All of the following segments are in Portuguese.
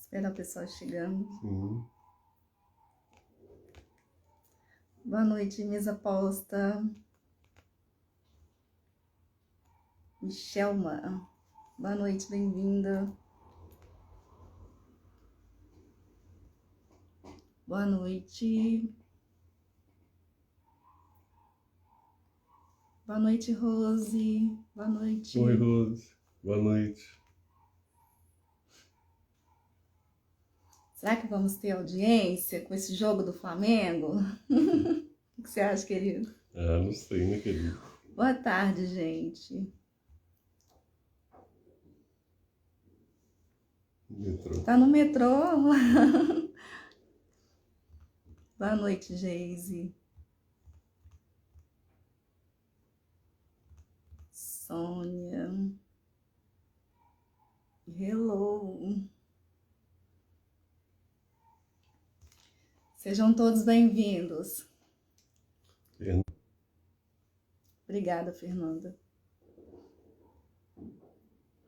Esperar o pessoal chegando. Sim. Boa noite, Misa Posta. Michelma. Boa noite, bem-vinda. Boa noite. Boa noite, Rose. Boa noite. Oi, Rose. Boa noite. Será que vamos ter audiência com esse jogo do Flamengo? O que você acha, querido? Ah, não sei, né, querido? Boa tarde, gente. Metrô. Tá no metrô? Boa noite, Geise. Sônia. Hello. Sejam todos bem-vindos. Obrigada, Fernanda.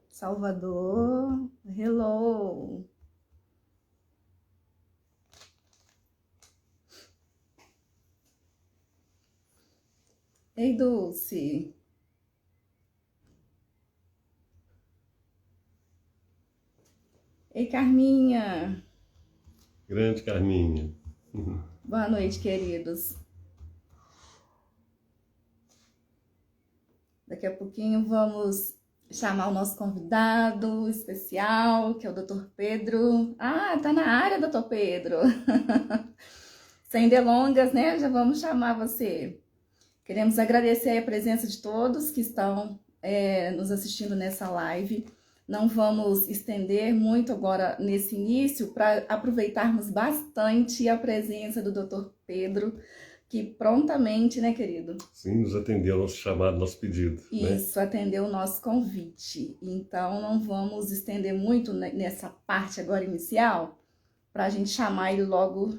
Salvador. Hello. Ei, Dulce. Ei, Carminha. Grande Carminha. Boa noite, queridos. Daqui a pouquinho vamos chamar o nosso convidado especial, que é o Dr. Pedro. Ah, tá na área, Dr. Pedro. Sem delongas, né? Já vamos chamar você. Queremos agradecer a presença de todos que estão nos assistindo nessa live. Não vamos estender muito agora nesse início para aproveitarmos bastante a presença do Dr. Pedro, que prontamente, né, querido? Sim, nos atendeu ao nosso chamado, nosso pedido. Isso, né? Atendeu o nosso convite. Então, não vamos estender muito nessa parte agora inicial, para a gente chamar ele logo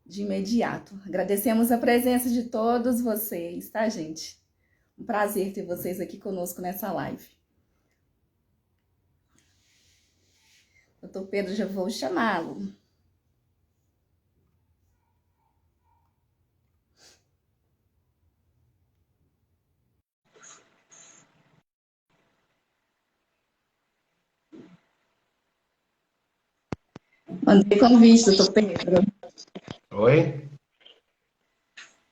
de imediato. Agradecemos a presença de todos vocês, tá, gente? Um prazer ter vocês aqui conosco nessa live. Doutor Pedro, já vou chamá-lo. Mandei convite, doutor Pedro. Oi?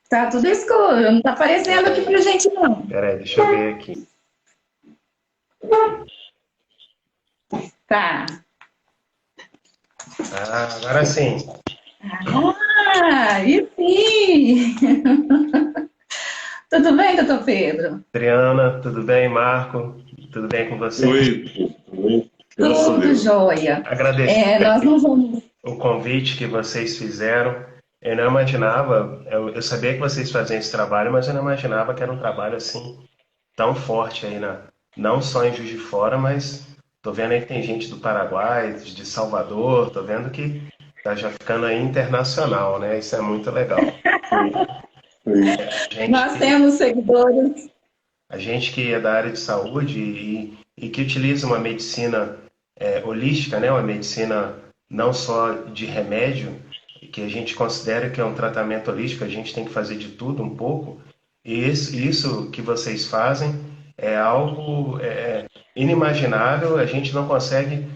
Tá tudo escuro, não tá aparecendo aqui pra gente, não. Peraí, deixa eu ver aqui. Tá. Ah, agora sim. Ah, e sim! Tudo bem, doutor Pedro? Adriana, tudo bem? Marco, tudo bem com você? Oi. Tudo jóia. Agradecer Nós não vamos... o convite que vocês fizeram. Eu não imaginava, eu sabia que vocês faziam esse trabalho, mas eu não imaginava que era um trabalho assim tão forte aí, não só em Juiz de Fora, mas tô vendo aí que tem gente do Paraguai, de Salvador, tô vendo que tá já ficando aí internacional, né? Isso é muito legal. Nós temos seguidores. A gente que é da área de saúde e que utiliza uma medicina holística, né? Uma medicina não só de remédio, que a gente considera que é um tratamento holístico, a gente tem que fazer de tudo um pouco. E isso que vocês fazem é algo inimaginável, a gente não consegue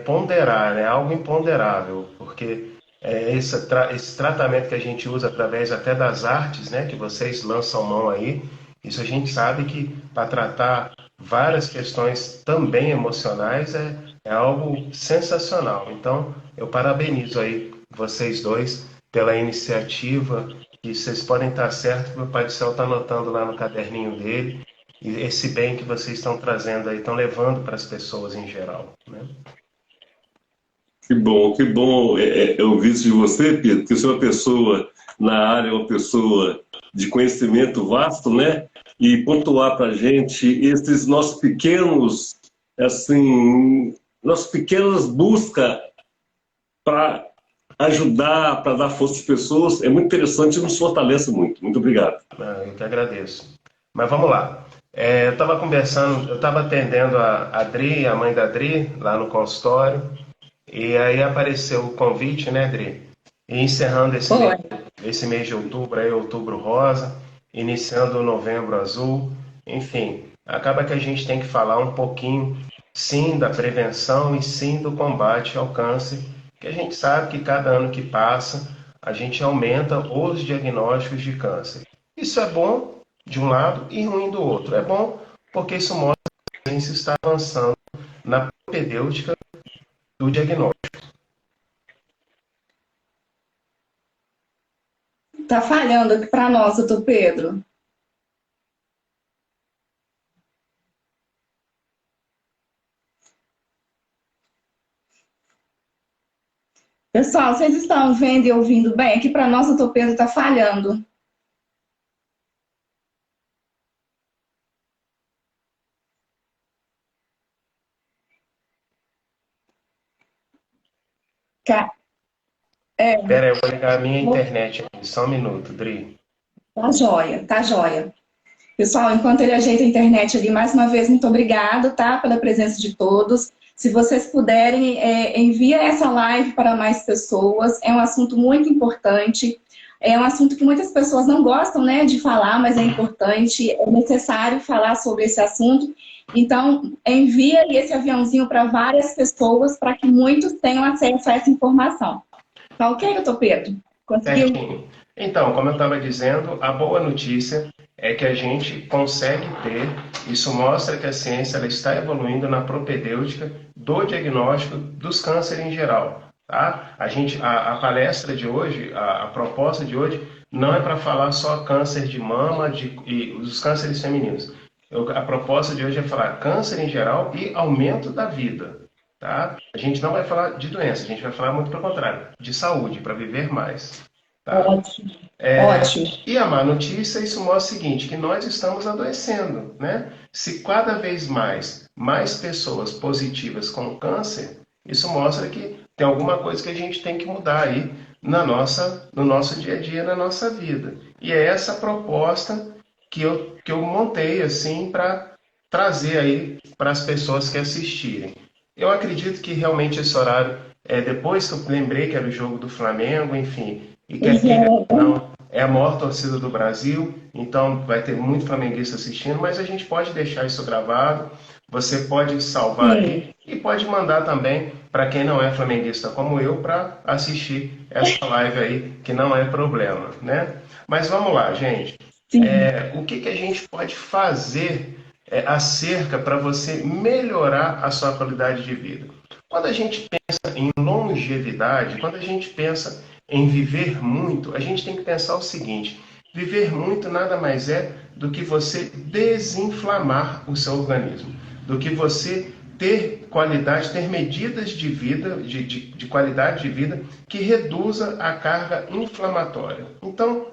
ponderar, né? É algo imponderável, porque esse tratamento que a gente usa através até das artes, né? Que vocês lançam mão aí, isso a gente sabe que para tratar várias questões também emocionais é algo sensacional. Então, eu parabenizo aí vocês dois pela iniciativa, e vocês podem estar certos que o meu Pai do Céu está anotando lá no caderninho dele, e esse bem que vocês estão trazendo aí, estão levando para as pessoas em geral, né? Que bom eu ouvir isso de você, Pedro, porque você é uma pessoa na área, uma pessoa de conhecimento vasto, né? E pontuar para a gente esses nossos pequenos, assim, nossas pequenas buscas para ajudar, para dar força às pessoas, é muito interessante e nos fortalece muito. Muito obrigado. Eu que agradeço. Mas vamos lá. Eu estava conversando, eu estava atendendo a Adri, a mãe da Adri, lá no consultório, E aí apareceu o convite, né, Dri? E encerrando Foi. esse mês de outubro, aí, outubro rosa, iniciando o novembro azul, enfim, acaba que a gente tem que falar um pouquinho, sim, da prevenção e sim do combate ao câncer, que a gente sabe que cada ano que passa, a gente aumenta os diagnósticos de câncer. Isso é bom de um lado e ruim do outro. É bom porque isso mostra que a ciência está avançando na propedêutica do diagnóstico. Tá falhando aqui para nós, doutor Pedro. Pessoal, vocês estão vendo e ouvindo bem? Aqui para nós, doutor Pedro tá falhando. É, Espera aí, eu vou ligar a minha internet aqui, só um minuto, Dri. tá joia, tá joia. Pessoal, enquanto ele ajeita a internet ali, mais uma vez, muito obrigado, tá? Pela presença de todos. Se vocês puderem, envia essa live para mais pessoas. É um assunto muito importante. É um assunto que muitas pessoas não gostam, né, de falar, mas é importante. É necessário falar sobre esse assunto. Então, envia esse aviãozinho para várias pessoas para que muitos tenham acesso a essa informação. Tá ok, doutor Pedro? Conseguiu? Certinho. Então, como eu estava dizendo, a boa notícia é que a gente consegue ter, isso mostra que a ciência ela está evoluindo na propedêutica do diagnóstico dos cânceres em geral. Tá? A palestra de hoje, a proposta de hoje, não é para falar só câncer de mama e os cânceres femininos. A proposta de hoje é falar câncer em geral e aumento da vida. Tá? A gente não vai falar de doença, a gente vai falar muito pelo contrário, de saúde, para viver mais. Tá? Ótimo, ótimo. E a má notícia, isso mostra o seguinte, que nós estamos adoecendo, né? Se cada vez mais pessoas positivas com câncer, isso mostra que tem alguma coisa que a gente tem que mudar aí no nosso dia a dia, na nossa vida. E é essa proposta que eu montei assim para trazer aí para as pessoas que assistirem. Eu acredito que realmente esse horário, depois que eu lembrei que era o jogo do Flamengo, enfim, e que aqui não é a maior torcida do Brasil, então vai ter muito flamenguista assistindo, mas a gente pode deixar isso gravado, você pode salvar aí e pode mandar também para quem não é flamenguista como eu para assistir essa live aí, que não é problema, né? Mas vamos lá, gente. O que a gente pode fazer acerca para você melhorar a sua qualidade de vida? Quando a gente pensa em longevidade, quando a gente pensa em viver muito, a gente tem que pensar o seguinte: viver muito nada mais é do que você desinflamar o seu organismo, do que você ter qualidade, ter medidas de vida, de qualidade de vida que reduza a carga inflamatória. Então,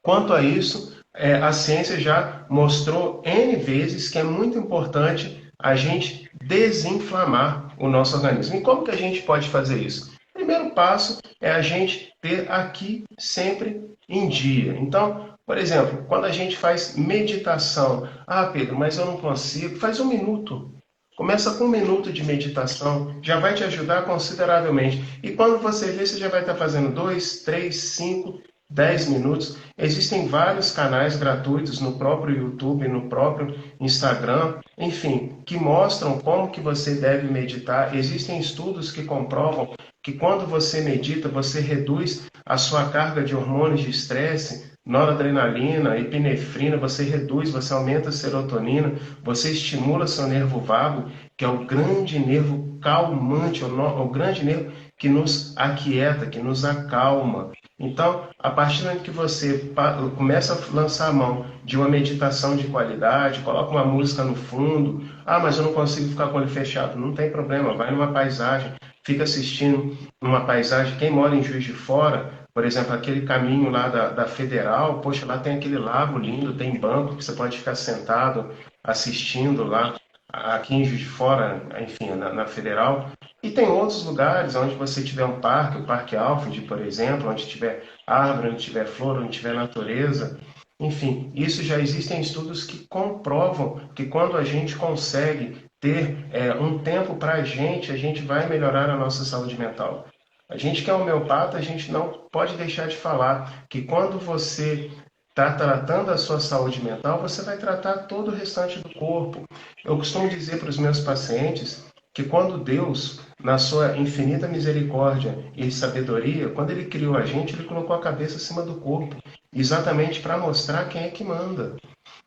quanto a isso, a ciência já mostrou N vezes que é muito importante a gente desinflamar o nosso organismo. E como que a gente pode fazer isso? O primeiro passo é a gente ter aqui sempre em dia. Então, por exemplo, quando a gente faz meditação, Pedro, mas eu não consigo, faz 1 minuto. Começa com 1 minuto de meditação, já vai te ajudar consideravelmente. E quando você vê, você já vai estar fazendo 2, 3, 5, 10 minutos. Existem vários canais gratuitos no próprio YouTube, no próprio Instagram, enfim, que mostram como que você deve meditar. Existem estudos que comprovam que quando você medita, você reduz a sua carga de hormônios de estresse, noradrenalina, epinefrina, você reduz, você aumenta a serotonina, você estimula seu nervo vago, que é o grande nervo calmante, o grande nervo que nos aquieta, que nos acalma. Então, a partir do momento que você começa a lançar a mão de uma meditação de qualidade, coloca uma música no fundo, mas eu não consigo ficar com o olho fechado, não tem problema, vai numa paisagem, fica assistindo uma paisagem. Quem mora em Juiz de Fora, por exemplo, aquele caminho lá da Federal, poxa, lá tem aquele lago lindo, tem banco que você pode ficar sentado assistindo lá, aqui em Juiz de Fora, enfim, na Federal. E tem outros lugares onde você tiver um parque, o Parque Alfred, por exemplo, onde tiver árvore, onde tiver flor, onde tiver natureza. Enfim, isso já existem estudos que comprovam que quando a gente consegue ter um tempo para a gente vai melhorar a nossa saúde mental. A gente que é homeopata, a gente não pode deixar de falar que quando você está tratando a sua saúde mental, você vai tratar todo o restante do corpo. Eu costumo dizer para os meus pacientes que quando Deus, na sua infinita misericórdia e sabedoria, quando Ele criou a gente, Ele colocou a cabeça acima do corpo, exatamente para mostrar quem é que manda.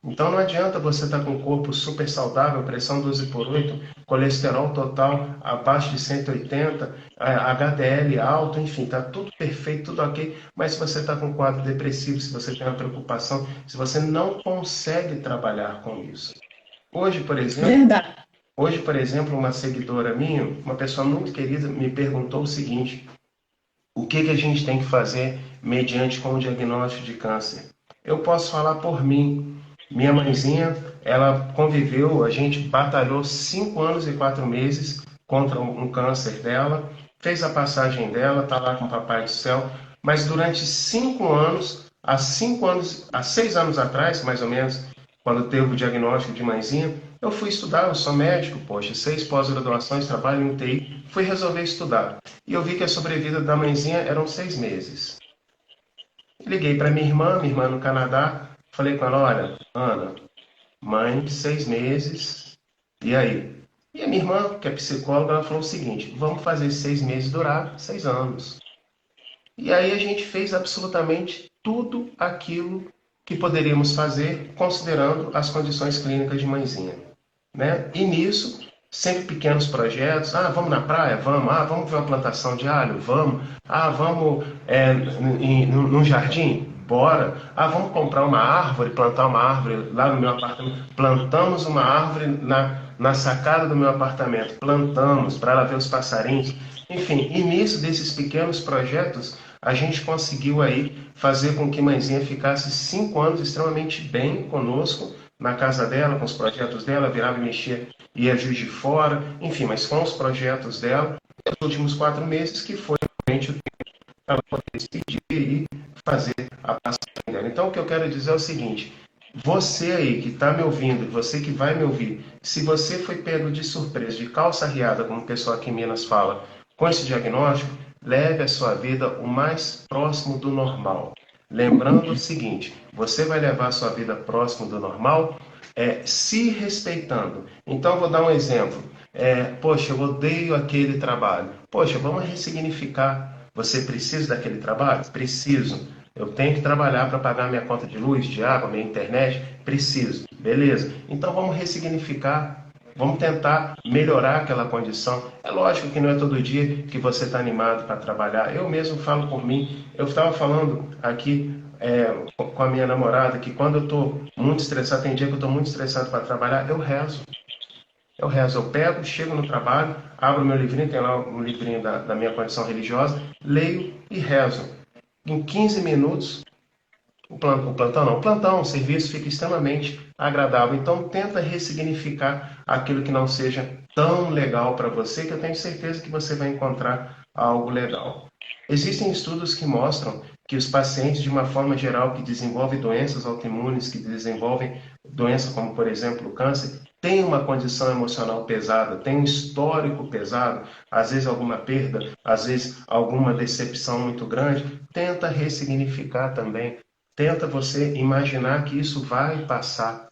Então não adianta você estar com o corpo super saudável, pressão 12/8, colesterol total abaixo de 180, HDL alto, enfim, está tudo perfeito, tudo ok, mas se você está com um quadro depressivo, se você tem uma preocupação, se você não consegue trabalhar com isso. Hoje, por exemplo, Verdade. uma seguidora minha, uma pessoa muito querida, me perguntou o seguinte: o que a gente tem que fazer mediante com o diagnóstico de câncer? Eu posso falar por mim. Minha mãezinha, ela conviveu, a gente batalhou 5 anos e 4 meses contra um câncer dela, fez a passagem dela, está lá com o Papai do Céu, mas durante 5 anos, há 6 anos atrás, mais ou menos, quando teve o diagnóstico de mãezinha, eu fui estudar, eu sou médico, poxa, 6 pós-graduações, trabalho em UTI, fui resolver estudar. E eu vi que a sobrevida da mãezinha eram 6 meses. Liguei para minha irmã no Canadá, falei com ela: olha, Ana, mãe de 6 meses, e aí? E a minha irmã, que é psicóloga, ela falou o seguinte: vamos fazer 6 meses durar 6 anos. E aí a gente fez absolutamente tudo aquilo que poderíamos fazer, considerando as condições clínicas de mãezinha, né? E nisso, sempre pequenos projetos: vamos na praia? Vamos. Vamos ver uma plantação de alho? Vamos. Vamos num jardim? Bora. Vamos comprar uma árvore, plantar uma árvore lá no meu apartamento. Plantamos uma árvore na sacada do meu apartamento. Plantamos para ela ver os passarinhos. Enfim, e nisso desses pequenos projetos, a gente conseguiu aí fazer com que mãezinha ficasse 5 anos extremamente bem conosco, na casa dela, com os projetos dela, virava e mexia, ia Juiz de Fora, enfim, mas com os projetos dela, nos últimos 4 meses, que foi realmente o tempo para ela poder decidir e fazer a passagem dela. Então, o que eu quero dizer é o seguinte: você aí que está me ouvindo, você que vai me ouvir, se você foi pego de surpresa, de calça riada, como o pessoal aqui em Minas fala, com esse diagnóstico, leve a sua vida o mais próximo do normal. Lembrando o seguinte: você vai levar a sua vida próximo do normal se respeitando. Então, eu vou dar um exemplo. Poxa, eu odeio aquele trabalho. Poxa, vamos ressignificar. Você precisa daquele trabalho? Preciso. Eu tenho que trabalhar para pagar minha conta de luz, de água, minha internet? Preciso. Beleza. Então, vamos ressignificar. Vamos tentar melhorar aquela condição. É lógico que não é todo dia que você está animado para trabalhar. Eu mesmo falo por mim. Eu estava falando aqui com a minha namorada que quando eu estou muito estressado, tem dia que eu estou muito estressado para trabalhar, eu rezo. Eu pego, chego no trabalho, abro meu livrinho, tem lá um livrinho da minha condição religiosa, leio e rezo. Em 15 minutos, o serviço fica extremamente agradável. Então, tenta ressignificar aquilo que não seja tão legal para você, que eu tenho certeza que você vai encontrar algo legal. Existem estudos que mostram que os pacientes, de uma forma geral, que desenvolvem doenças autoimunes, que desenvolvem doenças como, por exemplo, o câncer, têm uma condição emocional pesada, têm um histórico pesado, às vezes alguma perda, às vezes alguma decepção muito grande. Tenta ressignificar também. Tenta você imaginar que isso vai passar.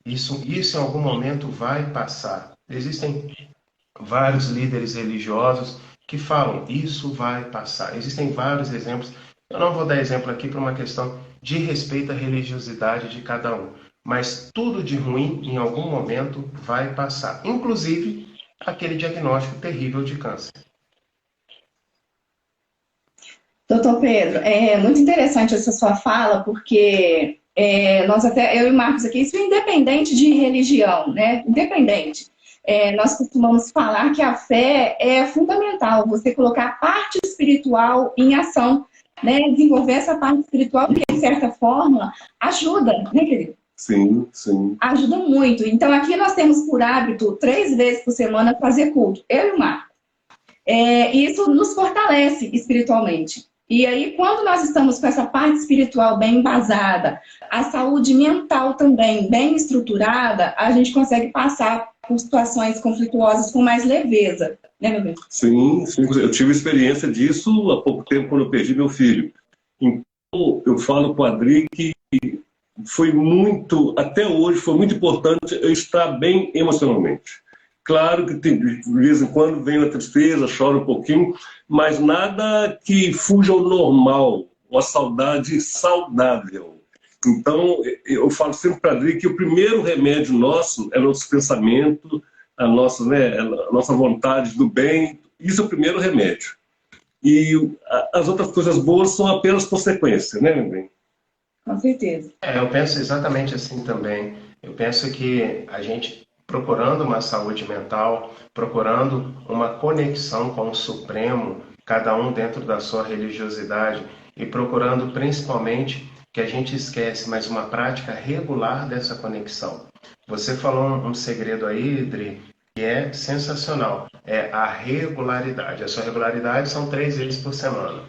Isso em algum momento vai passar. Existem vários líderes religiosos que falam: isso vai passar. Existem vários exemplos. Eu não vou dar exemplo aqui por uma questão de respeito à religiosidade de cada um. Mas tudo de ruim, em algum momento, vai passar. Inclusive, aquele diagnóstico terrível de câncer. Doutor Pedro, é muito interessante essa sua fala, porque eu e o Marcos aqui, isso é independente de religião, né? Independente. Nós costumamos falar que a fé é fundamental, você colocar a parte espiritual em ação, né? Desenvolver essa parte espiritual, que de certa forma ajuda, né, querido? Sim, sim. Ajuda muito. Então, aqui nós temos por hábito 3 vezes por semana fazer culto, eu e o Marcos. Isso nos fortalece espiritualmente. E aí, quando nós estamos com essa parte espiritual bem embasada, a saúde mental também bem estruturada, a gente consegue passar por situações conflituosas com mais leveza, né, meu bem? Sim, sim, eu tive experiência disso há pouco tempo, quando eu perdi meu filho. Então, eu falo com a Adri que foi muito, até hoje, foi muito importante eu estar bem emocionalmente. Claro que de vez em quando vem a tristeza, chora um pouquinho, mas nada que fuja ao normal, uma saudade saudável. Então, eu falo sempre para a Adri que o primeiro remédio nosso é nosso pensamento, a nossa, né, a nossa vontade do bem. Isso é o primeiro remédio. E as outras coisas boas são apenas consequência, né, meu bem? Com certeza. Eu penso exatamente assim também. Eu penso que a gente procurando uma saúde mental, procurando uma conexão com o Supremo, cada um dentro da sua religiosidade, e procurando principalmente que a gente esquece, mas uma prática regular dessa conexão. Você falou um segredo aí, Idri, que é sensacional, é a regularidade. A sua regularidade são 3 vezes por semana.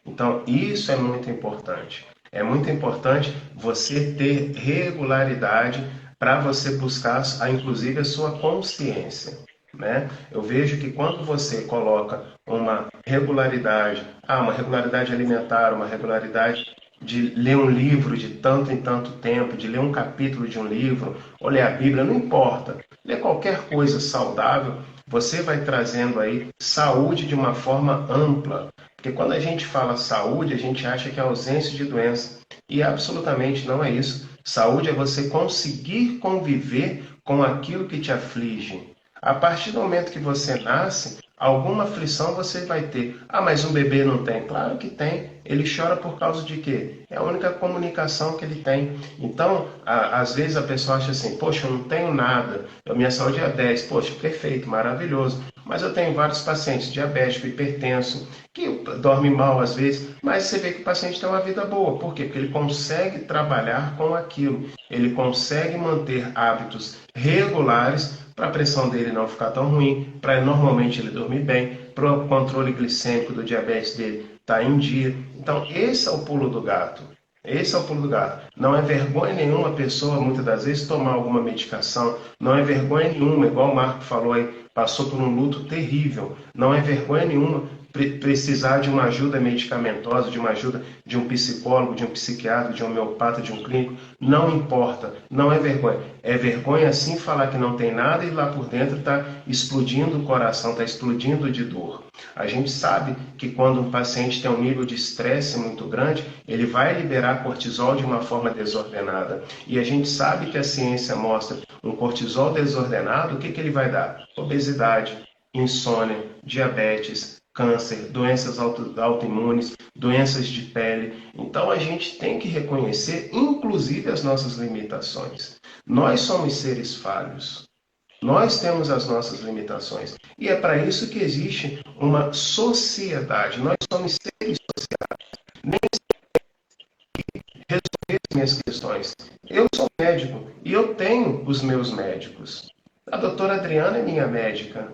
Então, isso é muito importante. É muito importante você ter regularidade para você buscar, inclusive, a sua consciência, né? Eu vejo que quando você coloca uma regularidade, uma regularidade alimentar, uma regularidade de ler um livro de tanto em tanto tempo, de ler um capítulo de um livro, ou ler a Bíblia, não importa. Ler qualquer coisa saudável, você vai trazendo aí saúde de uma forma ampla. Porque quando a gente fala saúde, a gente acha que é ausência de doença. E absolutamente não é isso. Saúde é você conseguir conviver com aquilo que te aflige. A partir do momento que você nasce, alguma aflição você vai ter. Mas um bebê não tem? Claro que tem. Ele chora por causa de quê? É a única comunicação que ele tem. Então, às vezes a pessoa acha assim, poxa, eu não tenho nada, minha saúde é 10. Poxa, perfeito, maravilhoso. Mas eu tenho vários pacientes diabético, hipertenso, que dormem mal às vezes, mas você vê que o paciente tem uma vida boa. Por quê? Porque ele consegue trabalhar com aquilo. Ele consegue manter hábitos regulares para a pressão dele não ficar tão ruim, para normalmente ele dormir bem, para o controle glicêmico do diabetes dele estar em dia. Então, esse é o pulo do gato. Esse é o pulo do gato. Não é vergonha nenhuma a pessoa, muitas das vezes, tomar alguma medicação. Não é vergonha nenhuma, igual o Marco falou aí, passou por um luto terrível. Não é vergonha nenhuma precisar de uma ajuda medicamentosa, de uma ajuda de um psicólogo, de um psiquiatra, de um homeopata, de um clínico. Não importa, não é vergonha. É vergonha sim falar que não tem nada e lá por dentro está explodindo o coração, está explodindo de dor. A gente sabe que quando um paciente tem um nível de estresse muito grande, ele vai liberar cortisol de uma forma desordenada. E a gente sabe que a ciência mostra um cortisol desordenado, o que ele vai dar? Obesidade, insônia, diabetes, câncer, doenças autoimunes, doenças de pele. Então a gente tem que reconhecer, inclusive, as nossas limitações. Nós somos seres falhos. Nós temos as nossas limitações. E é para isso que existe uma sociedade. Nós somos seres sociais. Nem resolver as minhas questões. Eu sou médico e eu tenho os meus médicos. A doutora Adriana é minha médica.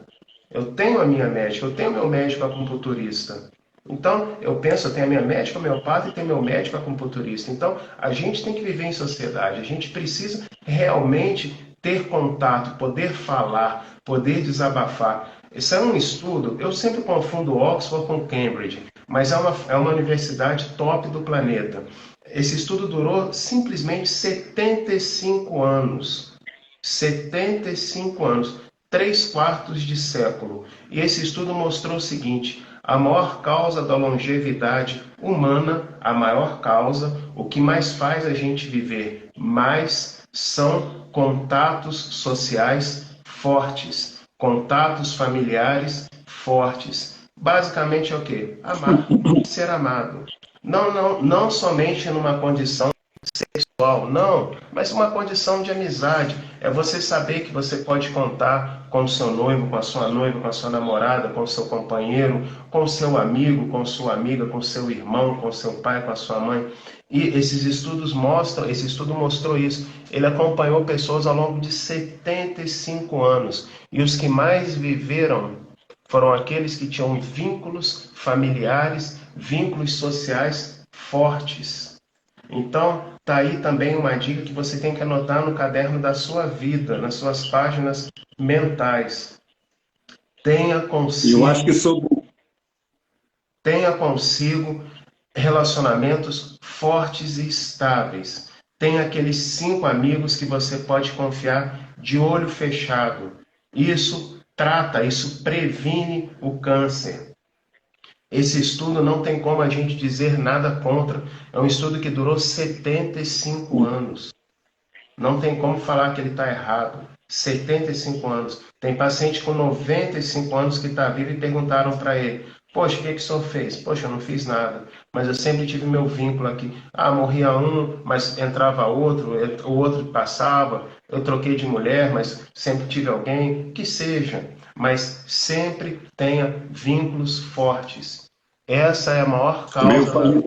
Eu tenho a minha médica, eu tenho meu médico acupunturista. Então, eu tenho a minha médica homeopata e tenho meu médico acupunturista. Então, a gente tem que viver em sociedade. A gente precisa realmente ter contato, poder falar, poder desabafar. Esse é um estudo, eu sempre confundo Oxford com Cambridge, mas é uma universidade top do planeta. Esse estudo durou simplesmente 75 anos. 75 anos. 3/4 de século. E esse estudo mostrou o seguinte: a maior causa da longevidade humana, a maior causa, o que mais faz a gente viver mais, são contatos sociais fortes, contatos familiares fortes. Basicamente é o quê? Amar, ser amado. Não somente numa condição sexual, não, mas uma condição de amizade. É você saber que você pode contar com o seu noivo, com a sua noiva, com a sua namorada, com o seu companheiro, com o seu amigo, com sua amiga, com o seu irmão, com o seu pai, com a sua mãe. E esse estudo mostrou isso. Ele acompanhou pessoas ao longo de 75 anos. E os que mais viveram foram aqueles que tinham vínculos familiares, vínculos sociais fortes. Então, está aí também uma dica que você tem que anotar no caderno da sua vida, nas suas páginas mentais. Tenha Eu acho consigo, que sobre. tenha consigo relacionamentos fortes e estáveis. Tenha aqueles 5 amigos que você pode confiar de olho fechado. Isso previne o câncer. Esse estudo não tem como a gente dizer nada contra. É um estudo que durou 75 anos. Não tem como falar que ele está errado. 75 anos. Tem paciente com 95 anos que está vivo e perguntaram para ele: Poxa, o que o senhor fez? Poxa, eu não fiz nada. Mas eu sempre tive meu vínculo aqui. Ah, morria um, mas entrava outro, o outro passava. Eu troquei de mulher, mas sempre tive alguém. Que seja. Mas sempre tenha vínculos fortes. Essa é a maior Meu causa falei.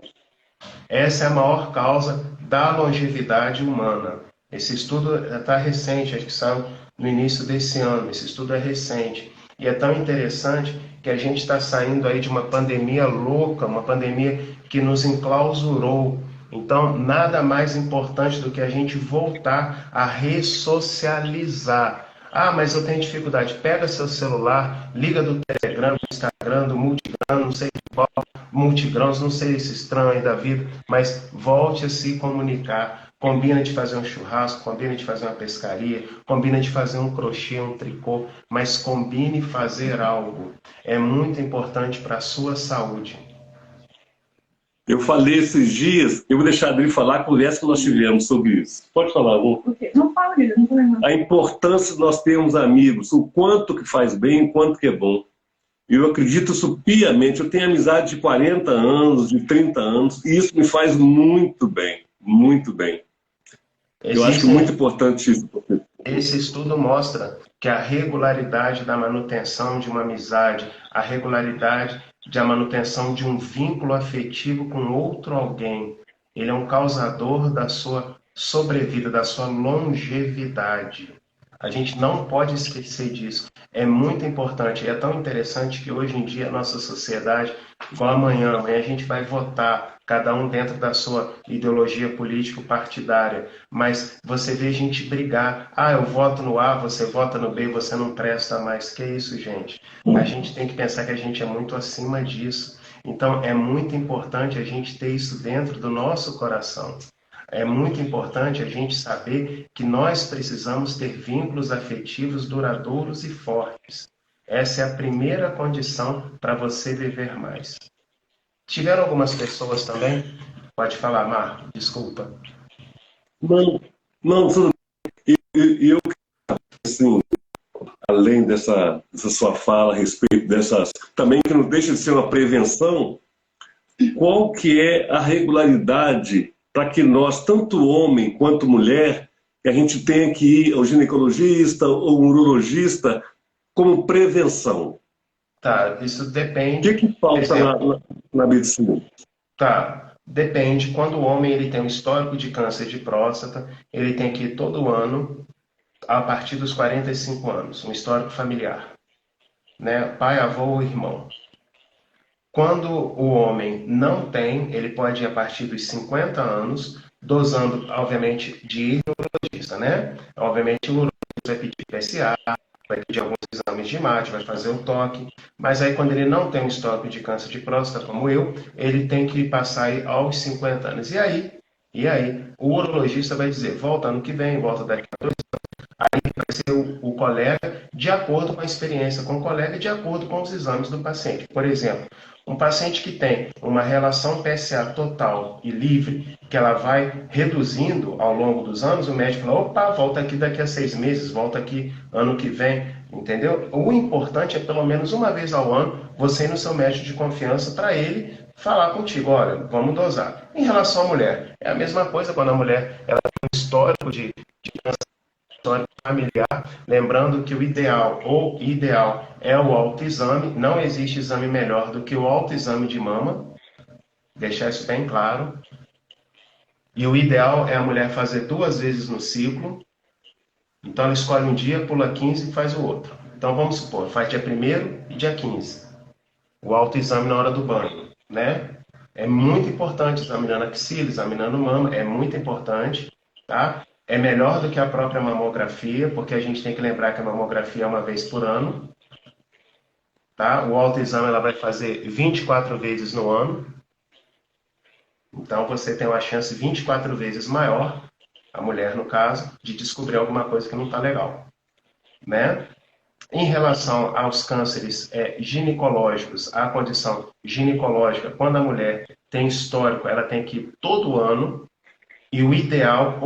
essa é a maior causa da longevidade humana. Esse estudo está recente, acho que saiu no início desse ano. Esse estudo é recente. E é tão interessante que a gente está saindo aí de uma pandemia louca, uma pandemia que nos enclausurou. Então, nada mais importante do que a gente voltar a ressocializar. Ah, mas eu tenho dificuldade. Pega seu celular, liga do Telegram, do Instagram, do Multigram, não sei qual, multigrãos, não sei esse estranho aí da vida, mas volte a se comunicar. Combina de fazer um churrasco, combina de fazer uma pescaria, combina de fazer um crochê, um tricô, mas combine fazer algo. É muito importante para a sua saúde. Eu falei esses dias, eu vou deixar dele falar a conversa que nós tivemos sobre isso. Pode falar, amor? Não fala, querido, não tô lembrando. A importância de nós termos amigos, o quanto que faz bem, o quanto que é bom. Eu acredito isso piamente. Eu tenho amizade de 40 anos, de 30 anos, e isso me faz muito bem, muito bem. Eu acho que é muito Existem importante isso. Esse estudo mostra que a regularidade da manutenção de uma amizade, a regularidade da manutenção de um vínculo afetivo com outro alguém, ele é um causador da sua sobrevida, da sua longevidade. A gente não pode esquecer disso. É muito importante. E é tão interessante que hoje em dia a nossa sociedade, igual amanhã a gente vai votar, cada um dentro da sua ideologia político-partidária. Mas você vê gente brigar. Ah, eu voto no A, você vota no B, você não presta mais. Que isso, gente? A gente tem que pensar que a gente é muito acima disso. Então, é muito importante a gente ter isso dentro do nosso coração. É muito importante a gente saber que nós precisamos ter vínculos afetivos duradouros e fortes. Essa é a primeira condição para você viver mais. Tiveram algumas pessoas também? Pode falar, Marco, desculpa. Não, não, tudo bem. E eu, assim, além dessa sua fala a respeito dessas, também que não deixa de ser uma prevenção, qual que é a regularidade para que nós, tanto homem quanto mulher, que a gente tenha que ir ao ginecologista ou urologista como prevenção? Tá, isso O que depende. que Por falta exemplo, na medicina? tá, depende. Quando o homem ele tem um histórico de câncer de próstata, ele tem que ir todo ano, a partir dos 45 anos, um histórico familiar, né? Pai, avô ou irmão. Quando o homem não tem, ele pode ir a partir dos 50 anos, dosando, obviamente, de ir no urologista, né? Obviamente, o urologista vai pedir PSA, vai pedir alguns exames de imagem, vai fazer o toque, mas aí quando ele não tem um histórico de câncer de próstata, como eu, ele tem que passar aí aos 50 anos. E aí? E aí? O urologista vai dizer, volta ano que vem, volta daqui a 2 vai ser o colega de acordo com a experiência com o colega e de acordo com os exames do paciente. Por exemplo, um paciente que tem uma relação PSA total e livre, que ela vai reduzindo ao longo dos anos, o médico fala, opa, volta aqui daqui a 6 meses, volta aqui ano que vem, entendeu? O importante é pelo menos uma vez ao ano você ir no seu médico de confiança para ele falar contigo, olha, vamos dosar. Em relação à mulher, é a mesma coisa quando a mulher ela tem um histórico de história familiar, lembrando que o ideal é o autoexame, não existe exame melhor do que o autoexame de mama, deixar isso bem claro. E o ideal é a mulher fazer 2 vezes no ciclo, então ela escolhe um dia, pula 15 e faz o outro. Então vamos supor, faz dia 1º e dia 15, o autoexame na hora do banho, né? É muito importante examinando a axila, examinando mama, é muito importante, tá? é melhor do que a própria mamografia, porque a gente tem que lembrar que a mamografia é uma vez por ano, tá? O autoexame ela vai fazer 24 vezes no ano, então você tem uma chance 24 vezes maior, a mulher no caso, de descobrir alguma coisa que não está legal, né? Em relação aos cânceres ginecológicos, a condição ginecológica, quando a mulher tem histórico, ela tem que ir todo ano. E o ideal,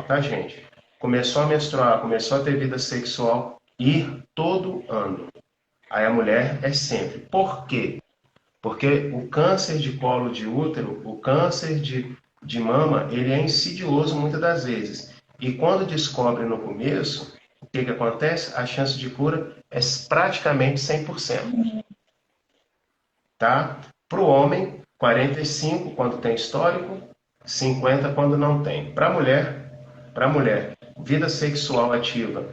tá, gente? Começou a menstruar, começou a ter vida sexual, ir todo ano. Aí a mulher é sempre. Por quê? Porque o câncer de colo de útero, o câncer de mama, ele é insidioso muitas das vezes. E quando descobre no começo, o que acontece? A chance de cura é praticamente 100%. Tá? Para o homem, 45 quando tem histórico, 50 quando não tem. Para a mulher, vida sexual ativa,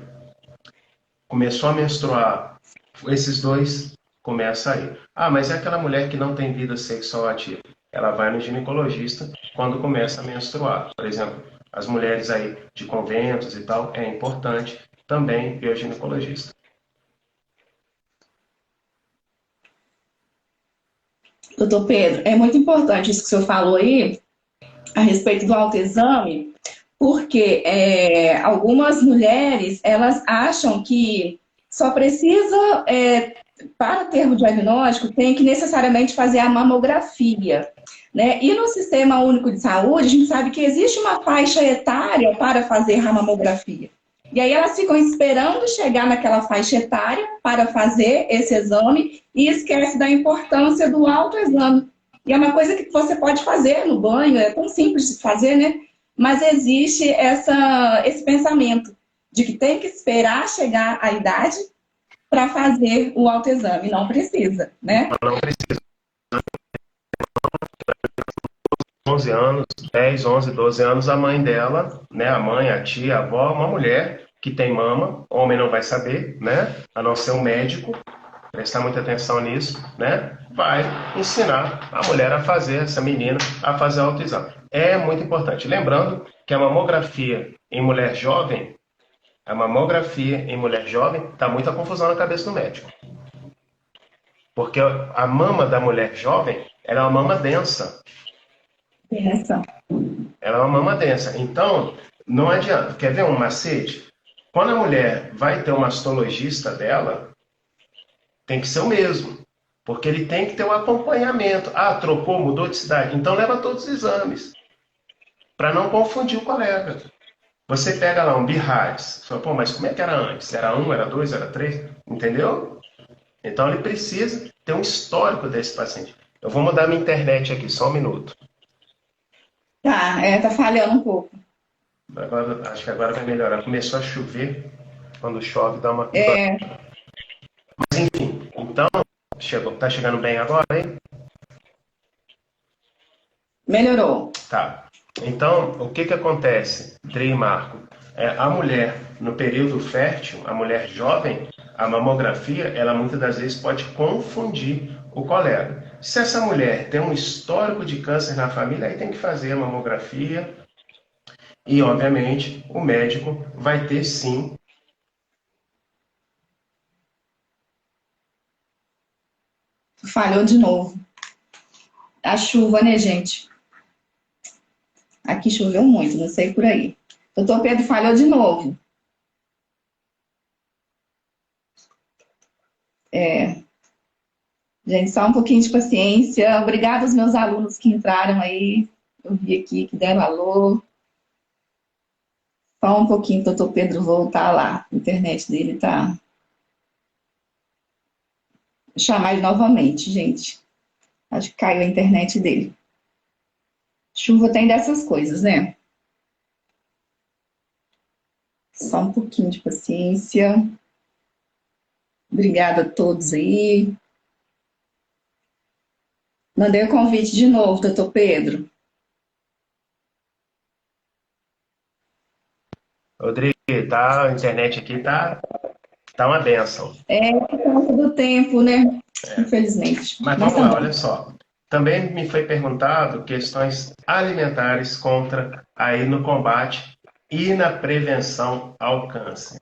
começou a menstruar, esses dois começam a ir. Ah, mas é aquela mulher que não tem vida sexual ativa. Ela vai no ginecologista quando começa a menstruar. Por exemplo, as mulheres aí de conventos e tal, é importante também ver o ginecologista. Doutor Pedro, é muito importante isso que o senhor falou aí, a respeito do autoexame, porque algumas mulheres, elas acham que só precisa, para ter o diagnóstico, tem que necessariamente fazer a mamografia, né? E no Sistema Único de Saúde, a gente sabe que existe uma faixa etária para fazer a mamografia. E aí elas ficam esperando chegar naquela faixa etária para fazer esse exame e esquece da importância do autoexame. E é uma coisa que você pode fazer no banho, é tão simples de fazer, né? Mas existe esse pensamento de que tem que esperar chegar a idade para fazer o autoexame. Não precisa, né? Não precisa. 11 anos, 10, 11, 12 anos, a mãe dela, né, a mãe, a tia, a avó, uma mulher que tem mama, homem não vai saber, né, a não ser um médico, prestar muita atenção nisso, né, vai ensinar a mulher a fazer, essa menina, a fazer autoexame. É muito importante. Lembrando que a mamografia em mulher jovem, dá muita confusão na cabeça do médico. Porque a mama da mulher jovem, ela é uma mama densa. Ela é uma mama densa. Então, não adianta. Quer ver um macete? Quando a mulher vai ter o mastologista dela, tem que ser o mesmo. Porque ele tem que ter um acompanhamento. Ah, trocou, mudou de cidade. Então, leva todos os exames. Para não confundir o colega. Você pega lá um BIRADS. Fala, pô, mas como é que era antes? Era 1, era 2, era 3? Entendeu? Então, ele precisa ter um histórico desse paciente. Eu vou mudar minha internet aqui, só um minuto. Tá falhando um pouco. Agora, acho que agora vai melhorar. Começou a chover. Quando chove, dá uma... Mas, enfim. Então, tá chegando bem agora, hein? Melhorou. Tá. Então, o que acontece, Dri e Marco? A mulher, no período fértil, a mulher jovem, a mamografia, ela muitas das vezes pode confundir o colega. Se essa mulher tem um histórico de câncer na família, aí tem que fazer a mamografia e, obviamente, o médico vai ter sim. Falhou de novo. A chuva, né, gente? Aqui choveu muito, não sei por aí. Doutor Pedro falhou de novo. Gente, só um pouquinho de paciência. Obrigada aos meus alunos que entraram aí. Eu vi aqui que deram alô. Só um pouquinho, doutor Pedro voltar lá. A internet dele tá... Vou chamar ele novamente, gente. Acho que caiu a internet dele. Chuva tem dessas coisas, né? Só um pouquinho de paciência. Obrigada a todos aí. Mandei o convite de novo, doutor Pedro. Rodrigo, tá, a internet aqui tá uma bênção. Por conta do tempo, né? Infelizmente. Mas vamos lá, olha só. Também me foi perguntado questões alimentares contra aí no combate e na prevenção ao câncer.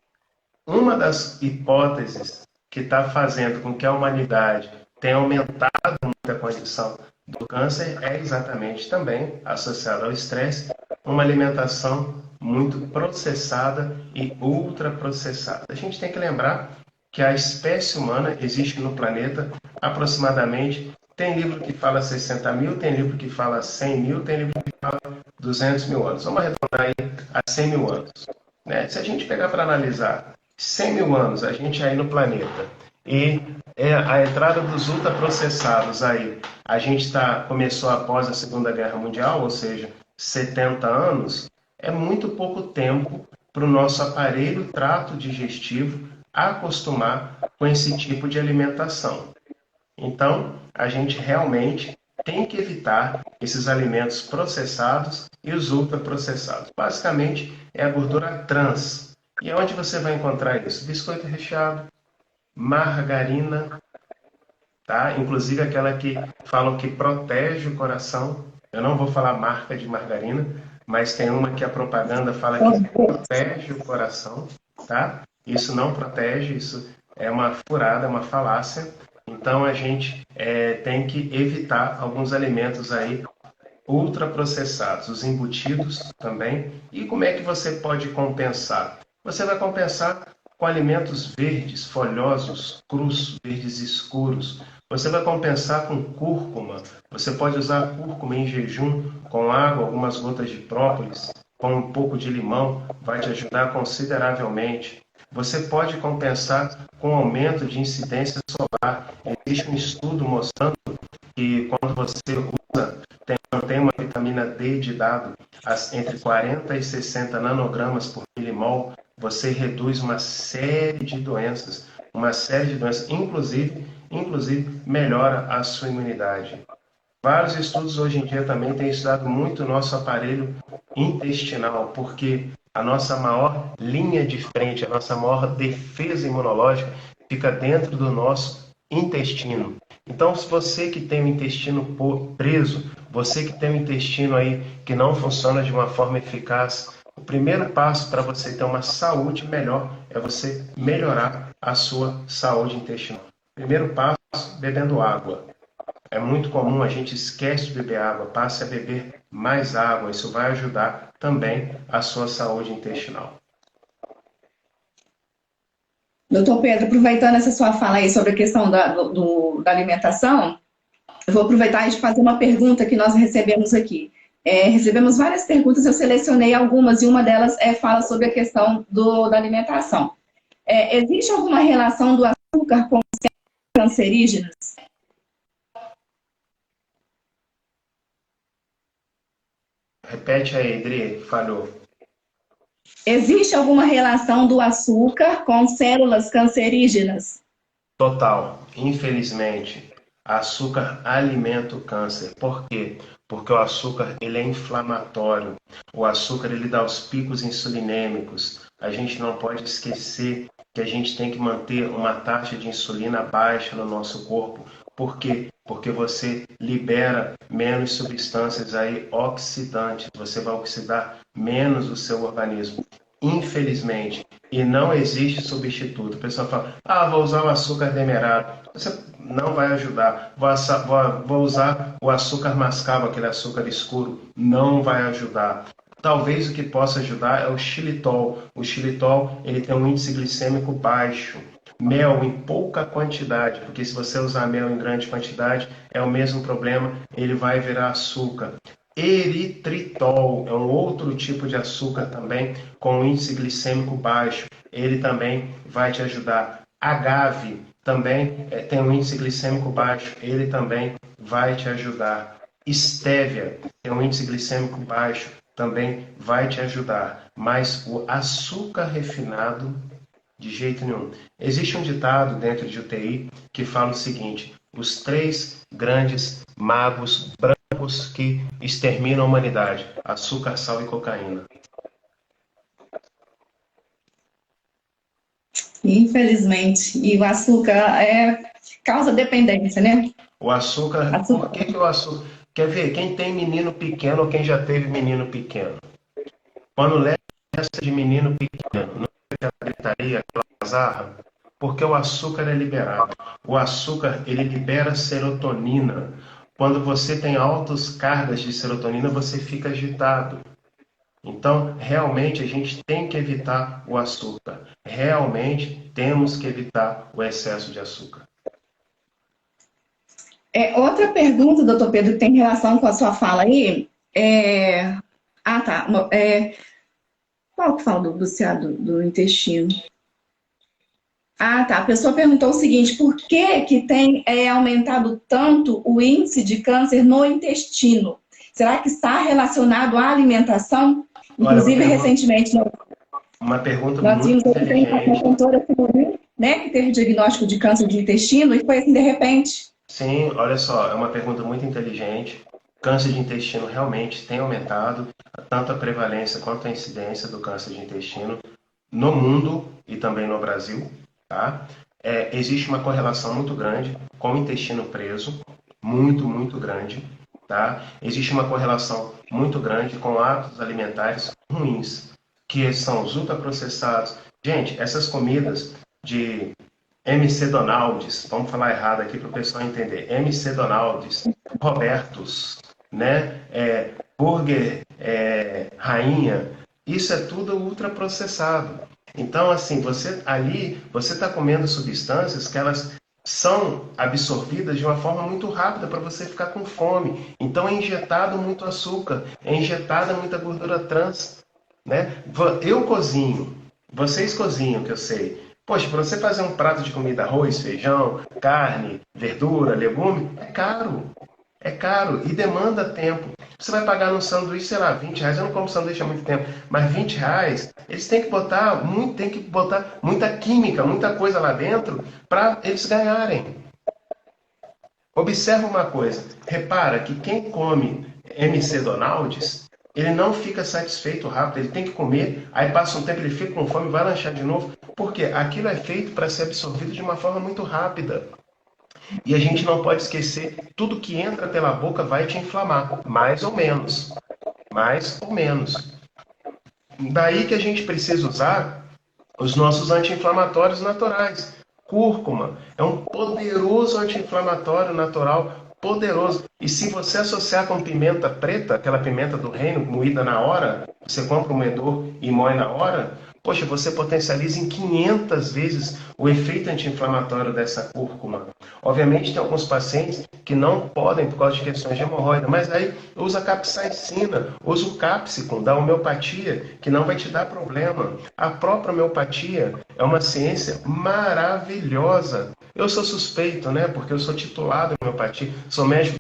Uma das hipóteses que está fazendo com que a humanidade tenha aumentado muito a condição do câncer é exatamente também associada ao estresse, uma alimentação muito processada e ultraprocessada. A gente tem que lembrar que a espécie humana existe no planeta aproximadamente, tem livro que fala 60 mil, tem livro que fala 100 mil, tem livro que fala 200 mil anos. Vamos arredondar aí a 100 mil anos. Né? Se a gente pegar para analisar 100 mil anos, a gente aí no planeta, e a entrada dos ultraprocessados aí, a gente começou após a Segunda Guerra Mundial, ou seja, 70 anos, é muito pouco tempo para o nosso aparelho trato digestivo acostumar com esse tipo de alimentação. Então, a gente realmente tem que evitar esses alimentos processados e os ultraprocessados. Basicamente, é a gordura trans. E onde você vai encontrar isso? Biscoito recheado, margarina, tá? Inclusive aquela que falam que protege o coração. Eu não vou falar marca de margarina, mas tem uma que a propaganda fala que protege o coração, tá? Isso não protege, isso é uma furada, é uma falácia. Então a gente tem que evitar alguns alimentos aí ultraprocessados, os embutidos também. E como é que você pode compensar? Você vai compensar com alimentos verdes, folhosos, crus, verdes escuros. Você vai compensar com cúrcuma. Você pode usar a cúrcuma em jejum, com água, algumas gotas de própolis, com um pouco de limão, vai te ajudar consideravelmente. Você pode compensar com aumento de incidência solar. Existe um estudo mostrando que quando você usa, mantém uma vitamina D de dado entre 40 e 60 nanogramas por milimol, você reduz uma série de doenças, inclusive melhora a sua imunidade. Vários estudos hoje em dia também têm estudado muito o nosso aparelho intestinal, porque a nossa maior linha de frente, a nossa maior defesa imunológica fica dentro do nosso intestino. Então, se você que tem o intestino preso, você que tem o intestino aí que não funciona de uma forma eficaz, o primeiro passo para você ter uma saúde melhor é você melhorar a sua saúde intestinal. Primeiro passo, bebendo água. É muito comum, a gente esquece de beber água, passe a beber mais água. Isso vai ajudar também a sua saúde intestinal. Doutor Pedro, aproveitando essa sua fala aí sobre a questão da alimentação, eu vou aproveitar e te fazer uma pergunta que nós recebemos aqui. Recebemos várias perguntas, eu selecionei algumas, e uma delas fala sobre a questão da alimentação. Existe alguma relação do açúcar com cancerígenos? Repete aí, Adri, falhou. Existe alguma relação do açúcar com células cancerígenas? Total. Infelizmente, açúcar alimenta o câncer. Por quê? Porque o açúcar ele é inflamatório. O açúcar ele dá os picos insulinêmicos. A gente não pode esquecer que a gente tem que manter uma taxa de insulina baixa no nosso corpo. Por quê? Porque você libera menos substâncias aí oxidantes. Você vai oxidar menos o seu organismo. Infelizmente, e não existe substituto. O pessoal fala, vou usar o açúcar demerara. Você não vai ajudar. Vou usar o açúcar mascavo, aquele açúcar escuro. Não vai ajudar. Talvez o que possa ajudar é o xilitol. O xilitol ele tem um índice glicêmico baixo. Mel em pouca quantidade, porque se você usar mel em grande quantidade, é o mesmo problema, ele vai virar açúcar. Eritritol é um outro tipo de açúcar também, com índice glicêmico baixo. Ele também vai te ajudar. Agave também tem um índice glicêmico baixo. Ele também vai te ajudar. Estévia tem um índice glicêmico baixo. Também vai te ajudar. Mas o açúcar refinado, de jeito nenhum. Existe um ditado dentro de UTI que fala o seguinte: os 3 grandes magos brancos que exterminam a humanidade: açúcar, sal e cocaína. Infelizmente. E o açúcar causa dependência, né? O açúcar, por que que o açúcar... Quer ver, quem tem menino pequeno ou quem já teve menino pequeno? Quando leva essa de menino pequeno, não é aquela gritaria, aquela azarra? Porque o açúcar é liberado. O açúcar, ele libera serotonina. Quando você tem altas cargas de serotonina, você fica agitado. Então, realmente, a gente tem que evitar o açúcar. Realmente, temos que evitar o excesso de açúcar. Outra pergunta, doutor Pedro, que tem relação com a sua fala aí. Ah, tá. Qual que fala do ciado do intestino? Ah, tá. A pessoa perguntou o seguinte: por que que tem aumentado tanto o índice de câncer no intestino? Será que está relacionado à alimentação? Olha, Inclusive, recentemente, uma pergunta nós muito vimos uma inteligente. cantora, né, que teve diagnóstico de câncer de intestino e foi assim, de repente. Sim, olha só, é uma pergunta muito inteligente. Câncer de intestino realmente tem aumentado, tanto a prevalência quanto a incidência do câncer de intestino no mundo e também no Brasil, tá? Existe uma correlação muito grande com o intestino preso, muito grande, tá? Existe uma correlação muito grande com hábitos alimentares ruins, que são os ultraprocessados. Gente, essas comidas de MC Donalds, vamos falar errado aqui para o pessoal entender. MC Donalds, Robertos, né? Burger Rainha, isso é tudo ultraprocessado. Então, assim, você está comendo substâncias que elas são absorvidas de uma forma muito rápida para você ficar com fome. Então é injetado muito açúcar, é injetada muita gordura trans, né? Eu cozinho, vocês cozinham, que eu sei. Poxa, para você fazer um prato de comida, arroz, feijão, carne, verdura, legume, é caro. É caro e demanda tempo. Você vai pagar num sanduíche, sei lá, R$ 20. Eu não como sanduíche há muito tempo, mas R$ 20, eles têm que botar muita química, muita coisa lá dentro para eles ganharem. Observa uma coisa, repara que quem come MC Donalds, ele não fica satisfeito rápido, ele tem que comer, aí passa um tempo, ele fica com fome, vai lanchar de novo, porque aquilo é feito para ser absorvido de uma forma muito rápida. E a gente não pode esquecer, tudo que entra pela boca vai te inflamar, mais ou menos. Mais ou menos. Daí que a gente precisa usar os nossos anti-inflamatórios naturais. Cúrcuma é um poderoso anti-inflamatório natural, poderoso. E se você associar com pimenta preta, aquela pimenta do reino, moída na hora, você compra um moedor e moe na hora, poxa, você potencializa em 500 vezes o efeito anti-inflamatório dessa cúrcuma. Obviamente, tem alguns pacientes que não podem por causa de questões de hemorroida, mas aí usa capsaicina, usa o cápsicum da homeopatia, que não vai te dar problema. A própria homeopatia é uma ciência maravilhosa. Eu sou suspeito, né? Porque eu sou titulado em homeopatia, sou médico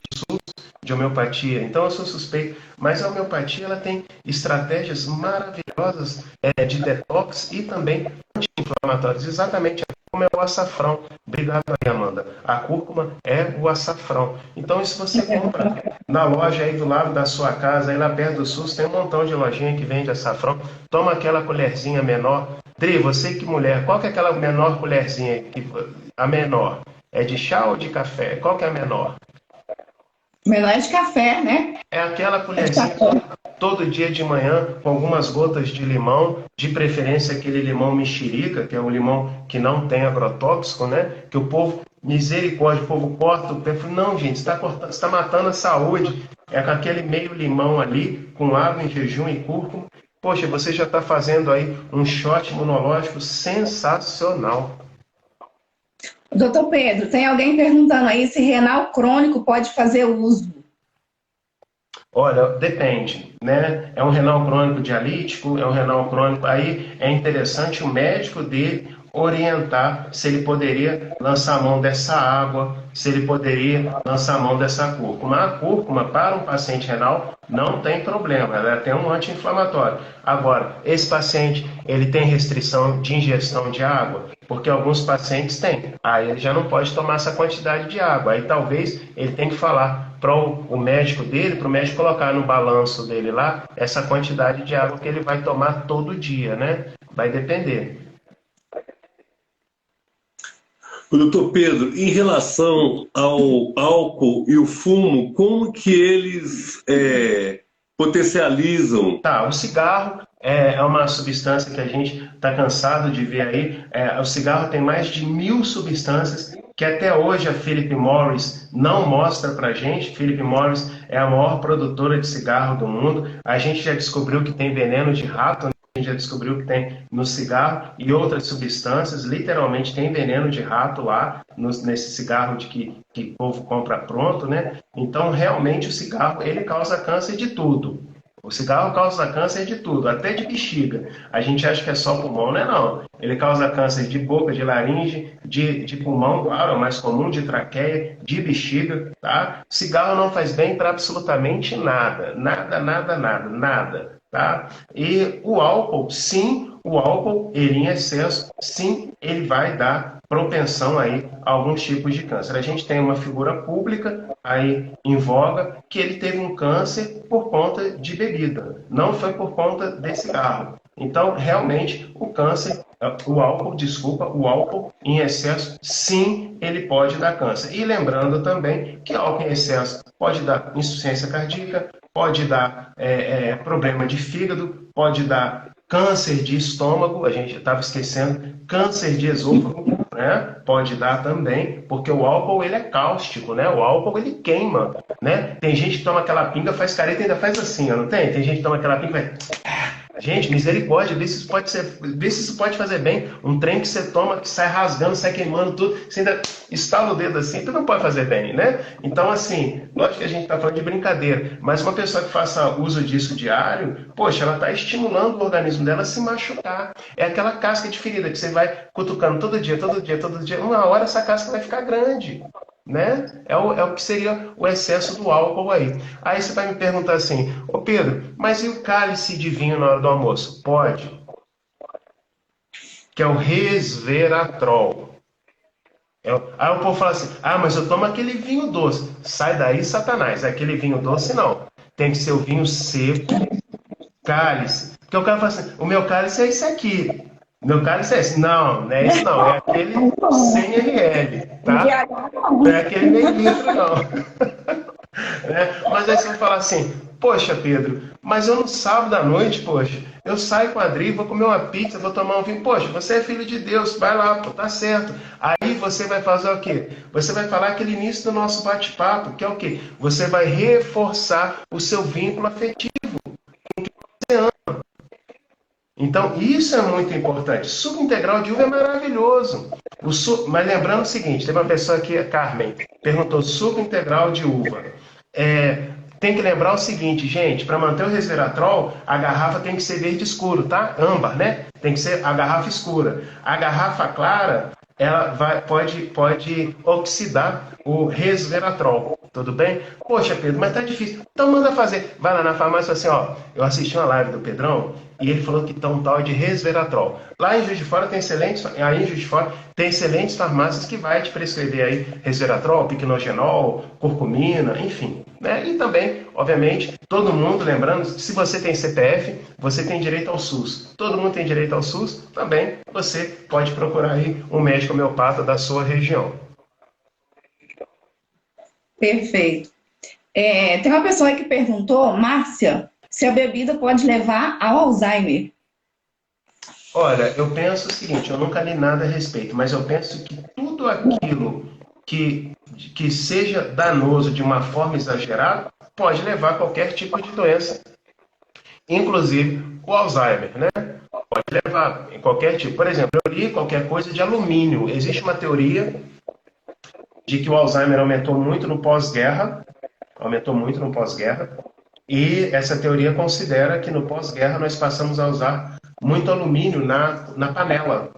de homeopatia, então eu sou suspeito. Mas a homeopatia ela tem estratégias maravilhosas de detox e também anti-inflamatórios, exatamente como é o açafrão. Obrigado aí, Amanda. A cúrcuma é o açafrão. Então, isso você compra na loja aí do lado da sua casa, aí lá perto do SUS, tem um montão de lojinha que vende açafrão. Toma aquela colherzinha menor. Dri, você que mulher, qual que é aquela menor colherzinha? A menor. É de chá ou de café? Qual que é a menor? Menor é de café, né? É aquela colherzinha todo dia de manhã, com algumas gotas de limão, de preferência aquele limão mexerica, que é um limão que não tem agrotóxico, né? Que o povo, misericórdia, o povo corta o pé. Não, gente, você está matando a saúde. É com aquele meio limão ali, com água em jejum e cúrcuma. Poxa, você já está fazendo aí um shot imunológico sensacional. Doutor Pedro, tem alguém perguntando aí se renal crônico pode fazer uso. Olha, depende, né? É um renal crônico dialítico, é um renal crônico. Aí é interessante o médico dele orientar se ele poderia lançar a mão dessa água, se ele poderia lançar a mão dessa cúrcuma. A cúrcuma, para um paciente renal, não tem problema, ela tem um anti-inflamatório. Agora, esse paciente, ele tem restrição de ingestão de água? Porque alguns pacientes têm. Aí ele já não pode tomar essa quantidade de água. Aí talvez ele tenha que falar para o médico dele, para o médico colocar no balanço dele lá, essa quantidade de água que ele vai tomar todo dia, né? Vai depender. O doutor Pedro, em relação ao álcool e o fumo, como que eles potencializam? Tá, o cigarro é uma substância que a gente está cansado de ver aí. O cigarro tem mais de 1.000 substâncias que até hoje a Philip Morris não mostra para a gente. Philip Morris é a maior produtora de cigarro do mundo. A gente já descobriu que tem veneno de rato, né? A gente já descobriu que tem no cigarro e outras substâncias. Literalmente tem veneno de rato lá nesse cigarro que o povo compra pronto, né? Então, realmente, o cigarro ele causa câncer de tudo. O cigarro causa câncer de tudo, até de bexiga. A gente acha que é só pulmão, não é não. Ele causa câncer de boca, de laringe, de pulmão, claro, é o mais comum, de traqueia, de bexiga, tá? Cigarro não faz bem para absolutamente nada. Nada, nada, nada, nada, tá? E o álcool, sim, o álcool, ele em excesso, sim, ele vai dar propensão aí a alguns tipos de câncer. A gente tem uma figura pública aí em voga que ele teve um câncer por conta de bebida, não foi por conta de cigarro. Então, realmente, o álcool em excesso, sim, ele pode dar câncer. E lembrando também que álcool em excesso pode dar insuficiência cardíaca, pode dar problema de fígado, pode dar câncer de estômago, a gente estava esquecendo, câncer de esôfago, né? Pode dar também, porque o álcool ele é cáustico, né? O álcool ele queima, né? Tem gente que toma aquela pinga, faz careta e ainda faz assim, não tem? Tem gente que toma aquela pinga e faz... Gente, misericórdia, vê se isso pode fazer bem. Um trem que você toma, que sai rasgando, sai queimando tudo, você ainda estala o dedo assim, tu não pode fazer bem, né? Então, assim, lógico que a gente está falando de brincadeira, mas uma pessoa que faça uso disso diário, poxa, ela está estimulando o organismo dela a se machucar. É aquela casca de ferida que você vai cutucando todo dia, todo dia, todo dia. Uma hora essa casca vai ficar grande. Né? É o que seria o excesso do álcool aí. Aí você vai me perguntar assim, ô Pedro, mas e o cálice de vinho na hora do almoço? Pode. Que é o resveratrol. Aí o povo fala assim, mas eu tomo aquele vinho doce. Sai daí, Satanás. Aquele vinho doce não. Tem que ser o vinho seco, cálice. Porque o cara fala assim, o meu cálice é esse aqui. Meu cálice é esse. Não, não é esse não. É aquele 100 ml, tá? Não é aquele meio litro, não. Mas aí você vai falar assim, poxa, Pedro, mas eu no sábado à noite, poxa, eu saio com a Adri, vou comer uma pizza, vou tomar um vinho. Poxa, você é filho de Deus, vai lá, pô, tá certo. Aí você vai fazer o quê? Você vai falar aquele início do nosso bate-papo, que é o quê? Você vai reforçar o seu vínculo afetivo. Então, isso é muito importante. Suco integral de uva é maravilhoso. Mas lembrando o seguinte, tem uma pessoa aqui, a Carmen, perguntou suco integral de uva. Tem que lembrar o seguinte, gente, para manter o resveratrol, a garrafa tem que ser verde escuro, tá? Âmbar, né? Tem que ser a garrafa escura. A garrafa clara, ela pode oxidar o resveratrol, tudo bem? Poxa, Pedro, mas tá difícil. Então manda fazer. Vai lá na farmácia assim, ó, eu assisti uma live do Pedrão e ele falou que tá um tal de resveratrol. Lá em Juiz de Fora tem excelentes farmácias que vai te prescrever aí resveratrol, piquenogenol, curcumina, enfim. Né? E também, obviamente, todo mundo, lembrando, se você tem CPF, você tem direito ao SUS. Todo mundo tem direito ao SUS, também você pode procurar aí um médico homeopata da sua região. Perfeito. Tem uma pessoa que perguntou, Márcia, se a bebida pode levar ao Alzheimer. Olha, eu penso o seguinte, eu nunca li nada a respeito, mas eu penso que tudo aquilo que seja danoso de uma forma exagerada pode levar a qualquer tipo de doença, inclusive o Alzheimer, né? Pode levar em qualquer tipo. Por exemplo, eu li qualquer coisa de alumínio. Existe uma teoria de que o Alzheimer aumentou muito no pós-guerra, e essa teoria considera que no pós-guerra nós passamos a usar muito alumínio na panela.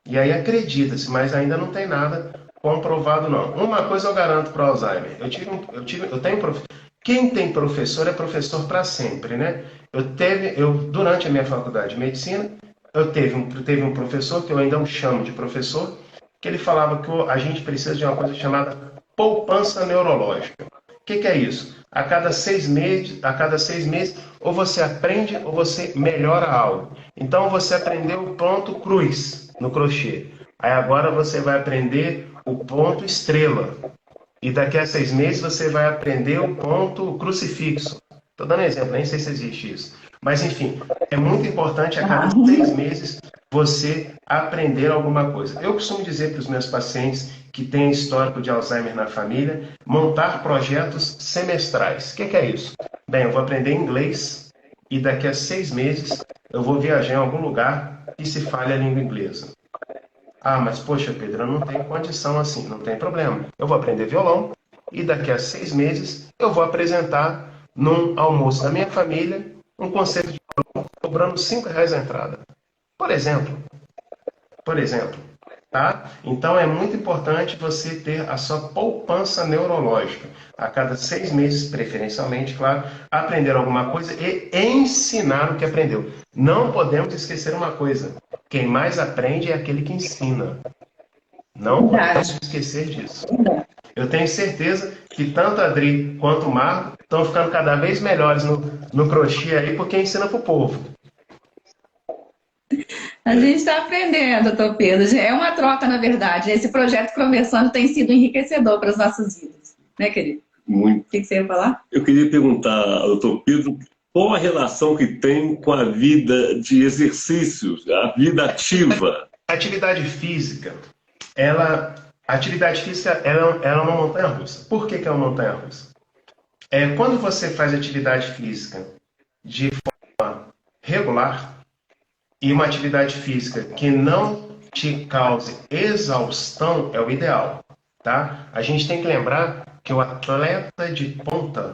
E aí acredita-se, mas ainda não tem nada comprovado não. Uma coisa eu garanto para o Alzheimer. Quem tem professor é professor para sempre, né? Durante a minha faculdade de medicina, eu teve um professor que eu ainda chamo de professor, que ele falava que a gente precisa de uma coisa chamada poupança neurológica. O que é isso? A cada 6 meses, ou você aprende ou você melhora algo. Então você aprendeu ponto cruz no crochê. Aí agora você vai aprender o ponto estrela. E daqui a 6 meses você vai aprender o ponto crucifixo. Estou dando exemplo, nem sei se existe isso. Mas, enfim, é muito importante a cada 6 meses você aprender alguma coisa. Eu costumo dizer para os meus pacientes que têm histórico de Alzheimer na família, montar projetos semestrais. O que é isso? Bem, eu vou aprender inglês e daqui a 6 meses eu vou viajar em algum lugar que se fale a língua inglesa. Ah, mas poxa, Pedro, eu não tenho condição assim. Não tem problema. Eu vou aprender violão e daqui a 6 meses eu vou apresentar num almoço da minha família um concerto de violão cobrando R$ 5 a entrada. Por exemplo. Tá? Então é muito importante você ter a sua poupança neurológica. A cada 6 meses, preferencialmente, claro, aprender alguma coisa e ensinar o que aprendeu. Não podemos esquecer uma coisa. Quem mais aprende é aquele que ensina. Não podemos esquecer disso. Eu tenho certeza que tanto a Adri quanto o Marco estão ficando cada vez melhores no crochê aí, porque ensina para o povo. A gente está aprendendo, doutor Pedro. É uma troca, na verdade. Esse projeto Conversando tem sido enriquecedor para as nossas vidas. Né, querido? Muito. O que você ia falar? Eu queria perguntar ao doutor Pedro qual a relação que tem com a vida de exercícios, a vida ativa. Atividade física, ela é uma montanha-russa. Por que é uma montanha-russa? Quando você faz atividade física de forma regular e uma atividade física que não te cause exaustão é o ideal, tá? A gente tem que lembrar que o atleta de ponta,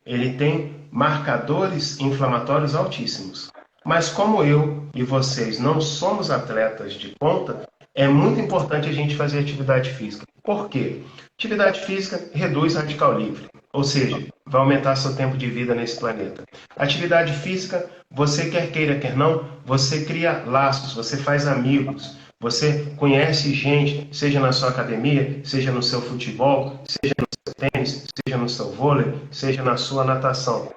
ele tem marcadores inflamatórios altíssimos. Mas como eu e vocês não somos atletas de ponta, é muito importante a gente fazer atividade física. Por quê? Atividade física reduz radical livre, ou seja, vai aumentar seu tempo de vida nesse planeta. Atividade física, você quer queira, quer não, você cria laços, você faz amigos, você conhece gente, seja na sua academia, seja no seu futebol, seja no seu tênis, seja no seu vôlei, seja na sua natação.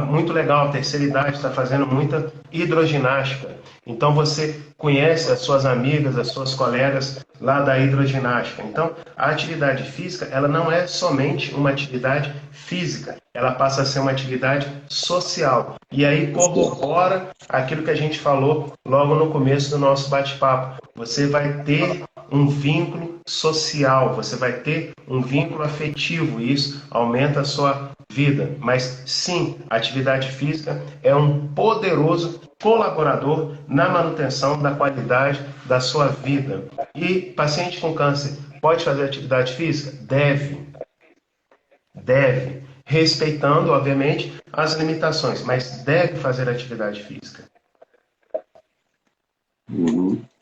Muito legal, a terceira idade está fazendo muita hidroginástica. Então você conhece as suas amigas, as suas colegas lá da hidroginástica. Então a atividade física, ela não é somente uma atividade física, ela passa a ser uma atividade social. E aí corrobora aquilo que a gente falou logo no começo do nosso bate-papo. Você vai ter um vínculo social, você vai ter um vínculo afetivo, e isso aumenta a sua vida. Mas sim, a atividade física é um poderoso colaborador na manutenção da qualidade da sua vida. E paciente com câncer pode fazer atividade física? Deve. Respeitando, obviamente, as limitações, mas deve fazer atividade física.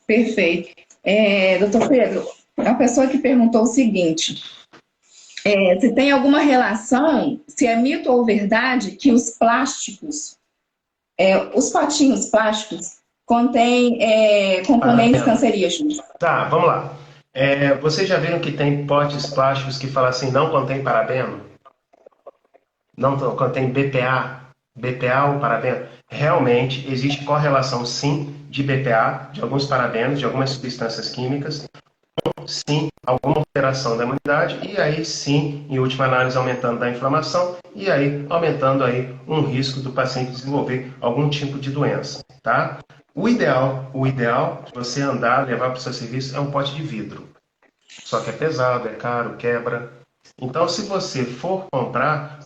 Perfeito. Doutor Pedro, uma pessoa que perguntou o seguinte: se tem alguma relação, se é mito ou verdade, que os plásticos, os potinhos plásticos, contêm componentes cancerígenos? Tá, vamos lá. Vocês já viram que tem potes plásticos que falam assim, não contém parabeno? Não contém BPA ou parabeno? Realmente existe correlação, sim, de BPA, de alguns parabenos, de algumas substâncias químicas, sim, alguma alteração da imunidade, e aí sim, em última análise, aumentando a inflamação, e aí aumentando aí um risco do paciente desenvolver algum tipo de doença, tá? O ideal de você andar, levar para o seu serviço, é um pote de vidro. Só que é pesado, é caro, quebra. Então, se você for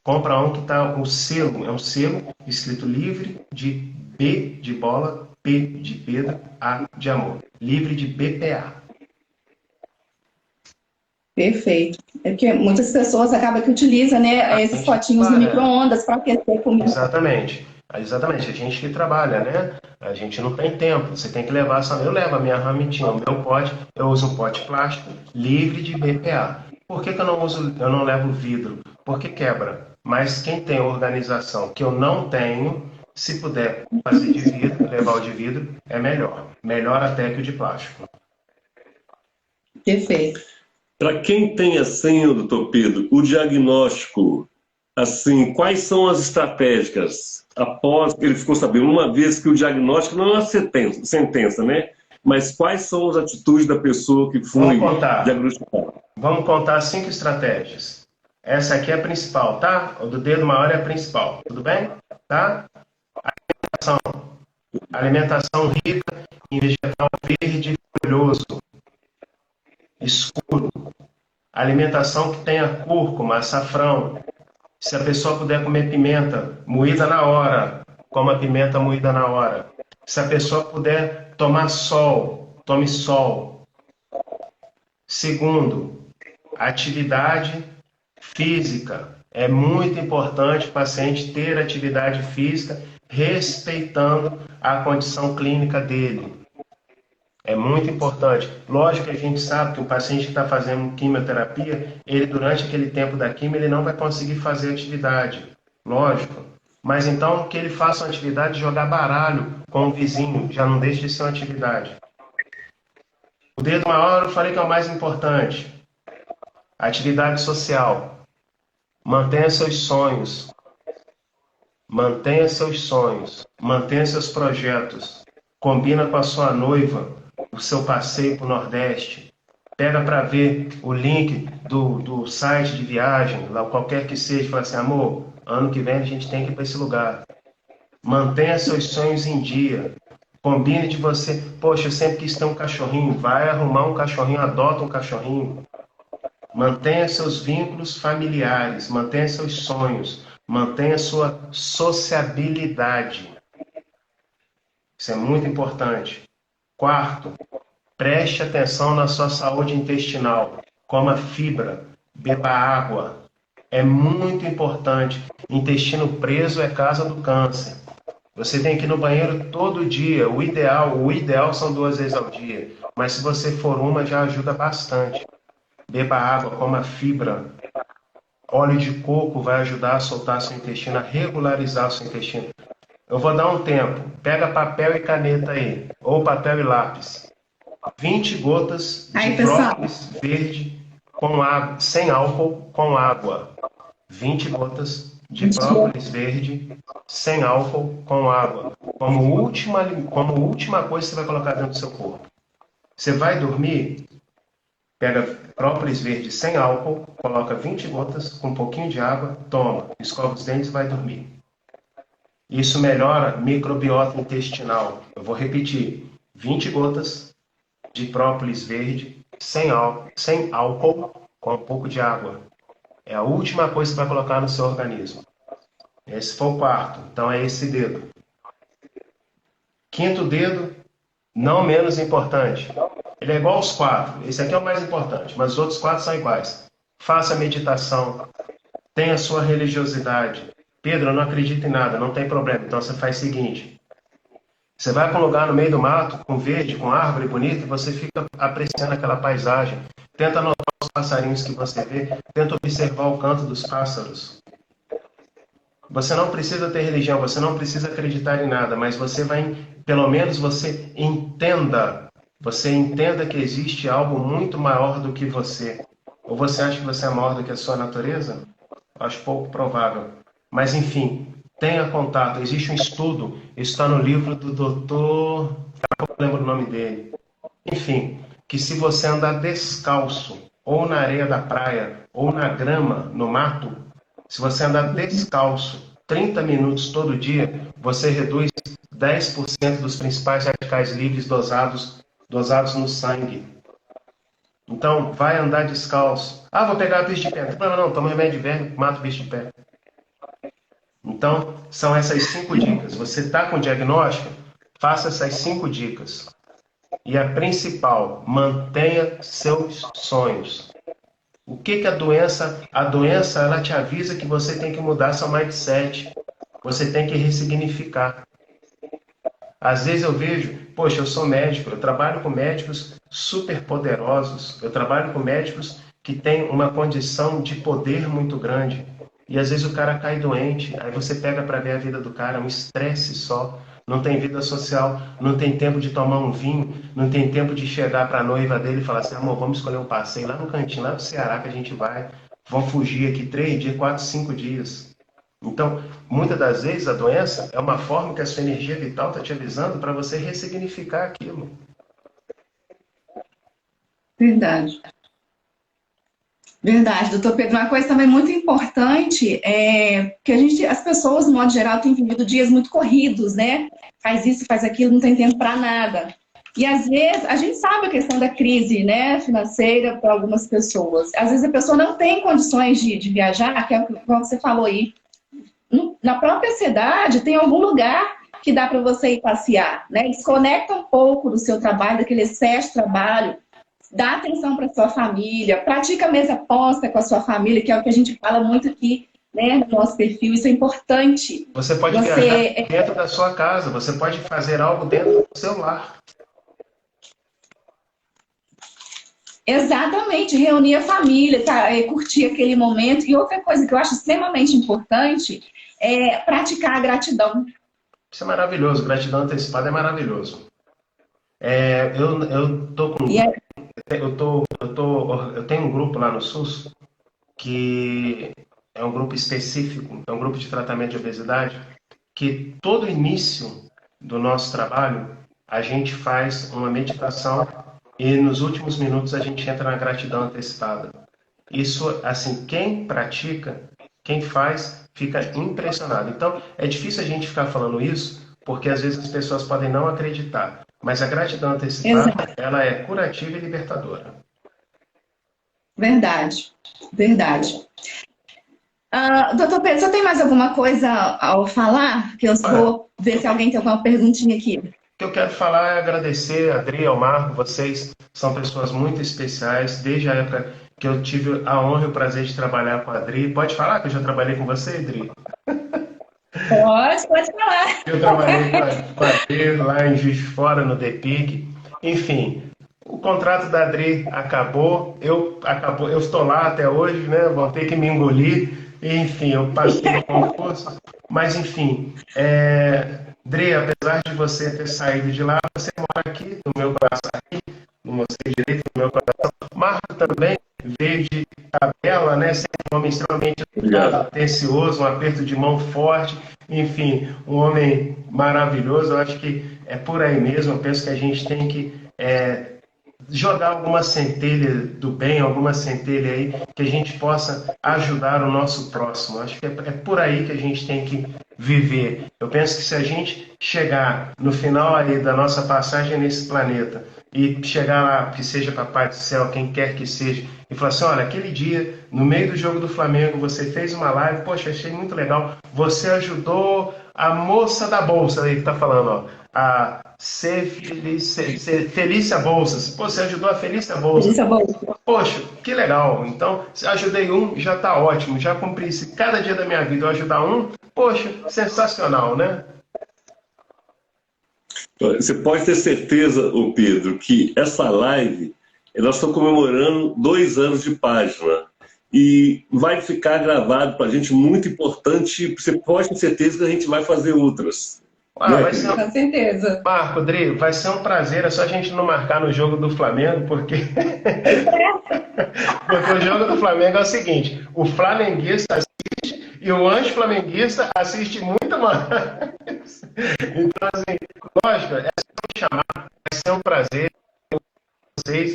compra um que está o selo, é um selo escrito livre de B de bola, P de Pedro, A de amor. Livre de BPA. Perfeito. É porque muitas pessoas acabam que utilizam, né, esses potinhos no micro-ondas para aquecer comida. Exatamente. A gente que trabalha, né? A gente não tem tempo. Você tem que levar só. Eu levo a minha ramitinha, o meu pote. Eu uso um pote plástico livre de BPA. Por que eu não levo vidro? Porque quebra. Mas quem tem organização que eu não tenho, se puder fazer de vidro, levar o de vidro, é melhor. Melhor até que o de plástico. Perfeito. Para quem tem assim, doutor Pedro, o diagnóstico, assim, quais são as estratégicas após ele ficou sabendo, uma vez que o diagnóstico não é uma sentença, né? Mas quais são as atitudes da pessoa que foi diagnosticada? Vamos contar 5 estratégias. Essa aqui é a principal, tá? O do dedo maior é a principal. Tudo bem? Tá? Alimentação rica em vegetal verde folhoso, escuro. Alimentação que tenha cúrcuma, açafrão. Se a pessoa puder comer pimenta moída na hora, coma pimenta moída na hora. Se a pessoa puder tomar sol, tome sol. Segundo, atividade física. É muito importante o paciente ter atividade física respeitando a condição clínica dele. É muito importante. Lógico que a gente sabe que o paciente que está fazendo quimioterapia, ele durante aquele tempo da quimio, ele não vai conseguir fazer atividade. Lógico. Mas então que ele faça uma atividade de jogar baralho com o vizinho, já não deixa de ser uma atividade. O dedo maior eu falei que é o mais importante. Atividade social. Mantenha seus sonhos. Mantenha seus sonhos. Mantenha seus projetos. Combina com a sua noiva o seu passeio para o Nordeste. Pega para ver o link do site de viagem, lá qualquer que seja, fala assim, amor, ano que vem a gente tem que ir para esse lugar. Mantenha seus sonhos em dia. Combine de você, poxa, eu sempre quis ter um cachorrinho, vai arrumar um cachorrinho, adota um cachorrinho. Mantenha seus vínculos familiares, mantenha seus sonhos, mantenha sua sociabilidade. Isso é muito importante. Quarto, preste atenção na sua saúde intestinal. Coma fibra, beba água. É muito importante. Intestino preso é casa do câncer. Você tem que ir no banheiro todo dia. O ideal são 2 vezes ao dia. Mas se você for uma, já ajuda bastante. Beba água, coma fibra. Óleo de coco vai ajudar a soltar seu intestino, a regularizar seu intestino. Eu vou dar um tempo. Pega papel e caneta aí. Ou papel e lápis. 20 gotas de própolis verde com água, sem álcool, com água. 20 gotas de própolis verde sem álcool, com água. Como última coisa que você vai colocar dentro do seu corpo. Você vai dormir, pega própolis verde sem álcool, coloca 20 gotas com um pouquinho de água, toma, escova os dentes e vai dormir. Isso melhora microbiota intestinal. Eu vou repetir. 20 gotas de própolis verde sem álcool, com um pouco de água. É a última coisa que você vai colocar no seu organismo. Esse foi o quarto. Então é esse dedo. Quinto dedo, não menos importante. Ele é igual aos 4. Esse aqui é o mais importante, mas os outros 4 são iguais. Faça meditação. Tenha sua religiosidade. Pedro, eu não acredito em nada, não tem problema. Então você faz o seguinte. Você vai para um lugar no meio do mato, com verde, com árvore bonita, e você fica apreciando aquela paisagem. Tenta anotar os passarinhos que você vê. Tenta observar o canto dos pássaros. Você não precisa ter religião, você não precisa acreditar em nada, mas você vai, pelo menos você entenda que existe algo muito maior do que você. Ou você acha que você é maior do que a sua natureza? Acho pouco provável. Mas, enfim, tenha contato. Existe um estudo, isso está no livro do doutor... Eu não lembro o nome dele. Enfim, que se você andar descalço, ou na areia da praia, ou na grama, no mato, se você andar descalço 30 minutos todo dia, você reduz 10% dos principais radicais livres dosados no sangue. Então, vai andar descalço. Ah, vou pegar bicho de pé. Não, toma remédio de verme, mata o bicho de pé. Então, são essas 5 dicas. Você está com diagnóstico? Faça essas 5 dicas. E a principal, mantenha seus sonhos. O que a doença... A doença, ela te avisa que você tem que mudar seu mindset. Você tem que ressignificar. Às vezes eu vejo, poxa, eu sou médico, eu trabalho com médicos super poderosos, eu trabalho com médicos que têm uma condição de poder muito grande. E às vezes o cara cai doente, aí você pega para ver a vida do cara, um estresse só, não tem vida social, não tem tempo de tomar um vinho, não tem tempo de chegar para a noiva dele e falar assim, amor, vamos escolher um passeio lá no cantinho, lá no Ceará que a gente vai, vamos fugir aqui 3 dias, 4, 5 dias. Então, muitas das vezes a doença é uma forma que a sua energia vital está te avisando para você ressignificar aquilo. Verdade. Verdade, doutor Pedro. Uma coisa também muito importante é que as pessoas, no modo geral, têm vivido dias muito corridos, né? Faz isso, faz aquilo, não tem tempo para nada. E às vezes, a gente sabe a questão da crise, né, financeira para algumas pessoas. Às vezes a pessoa não tem condições de viajar, que é o que você falou aí. Na própria cidade tem algum lugar que dá para você ir passear, né? Desconecta um pouco do seu trabalho, daquele excesso de trabalho. Dá atenção para sua família, pratica a mesa posta com a sua família, que é o que a gente fala muito aqui, né, no nosso perfil. Isso é importante. Você pode viajar dentro da sua casa, você pode fazer algo dentro do seu lar. Exatamente, reunir a família, tá, curtir aquele momento. E outra coisa que eu acho extremamente importante é praticar a gratidão. Isso é maravilhoso, gratidão antecipada é maravilhoso. Eu tô com eu tenho um grupo lá no SUS que é um grupo específico, é um grupo de tratamento de obesidade, que todo início do nosso trabalho a gente faz uma meditação e nos últimos minutos a gente entra na gratidão antecipada. Isso, assim, quem pratica, quem faz, fica impressionado. Então, é difícil a gente ficar falando isso, porque às vezes as pessoas podem não acreditar. Mas a gratidão antecipada, ela é curativa e libertadora. Verdade, verdade. Doutor Pedro, você tem mais alguma coisa ao falar? Que eu vou ver se alguém tem alguma perguntinha aqui. O que eu quero falar é agradecer a Adri, ao Marco, vocês são pessoas muito especiais, desde a época que eu tive a honra e o prazer de trabalhar com a Adri. Pode falar que eu já trabalhei com você, Adri? Pode falar. Eu trabalhei com a Adri lá em Juiz de Fora, no DEPIC. Enfim, o contrato da Adri acabou, eu estou lá até hoje, né? Vão ter que me engolir. Enfim, eu passei no concurso. Mas, enfim, Adri, apesar de você ter saído de lá, você mora aqui no meu coração, aqui, no meu direito, no meu coração. Marco também veio de tabela, né? Sempre um homem extremamente atencioso, um aperto de mão forte, enfim, um homem maravilhoso. Eu acho que é por aí mesmo. Eu penso que a gente tem que jogar alguma centelha do bem, alguma centelha aí que a gente possa ajudar o nosso próximo. Acho que é por aí que a gente tem que viver. Eu penso que se a gente chegar no final aí da nossa passagem nesse planeta e chegar lá, que seja Papai do Céu, quem quer que seja, e falar assim, olha, aquele dia, no meio do jogo do Flamengo, você fez uma live, poxa, achei muito legal, você ajudou a moça da bolsa aí que tá falando, ó, a Felícia Bolsas. Pô, você ajudou a Felícia Bolsas. Poxa, que legal. Então, se ajudei um, já tá ótimo, já cumpri. Se cada dia da minha vida eu ajudar um, poxa, sensacional, né? Você pode ter certeza, ô Pedro, que essa live, nós estamos comemorando 2 anos de página. E vai ficar gravado para a gente muito importante. Você pode ter certeza que a gente vai fazer outras. Com certeza. Marco, Adri, vai ser um prazer. É só a gente não marcar no jogo do Flamengo, porque porque o jogo do Flamengo é o seguinte: o flamenguista assiste e o anti-flamenguista assiste muito mais. Então, assim, lógico, é só me chamar, vai ser um prazer.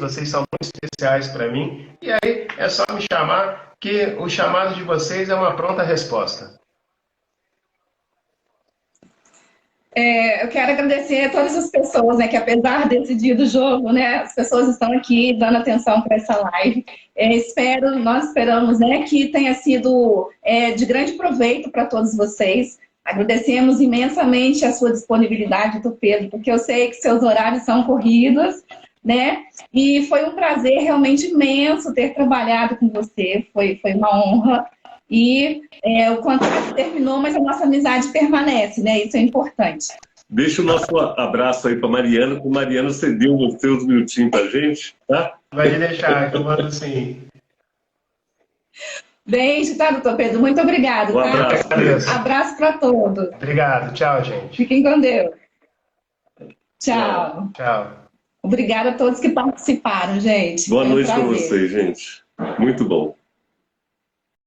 Vocês são muito especiais para mim. E aí é só me chamar, que o chamado de vocês é uma pronta resposta. Eu quero agradecer a todas as pessoas, né, que apesar desse dia do jogo, né, as pessoas estão aqui dando atenção para essa live. Nós esperamos, né, que tenha sido de grande proveito para todos vocês. Agradecemos imensamente a sua disponibilidade, doutor Pedro, porque eu sei que seus horários são corridos, né? E foi um prazer realmente imenso ter trabalhado com você, foi uma honra. E o contrato terminou, mas a nossa amizade permanece, né? Isso é importante. Deixa o nosso abraço aí para Mariana, porque Mariana cedeu os seus minutinhos para a gente, tá? Vai deixar, que eu mando sim. Beijo, tá, doutor Pedro? Muito obrigado. Um abraço. Tá? Abraço para todos. Obrigado. Tchau, gente. Fiquem com Deus. Tchau. Tchau. Obrigada a todos que participaram, gente. Boa noite para vocês, gente. Muito bom.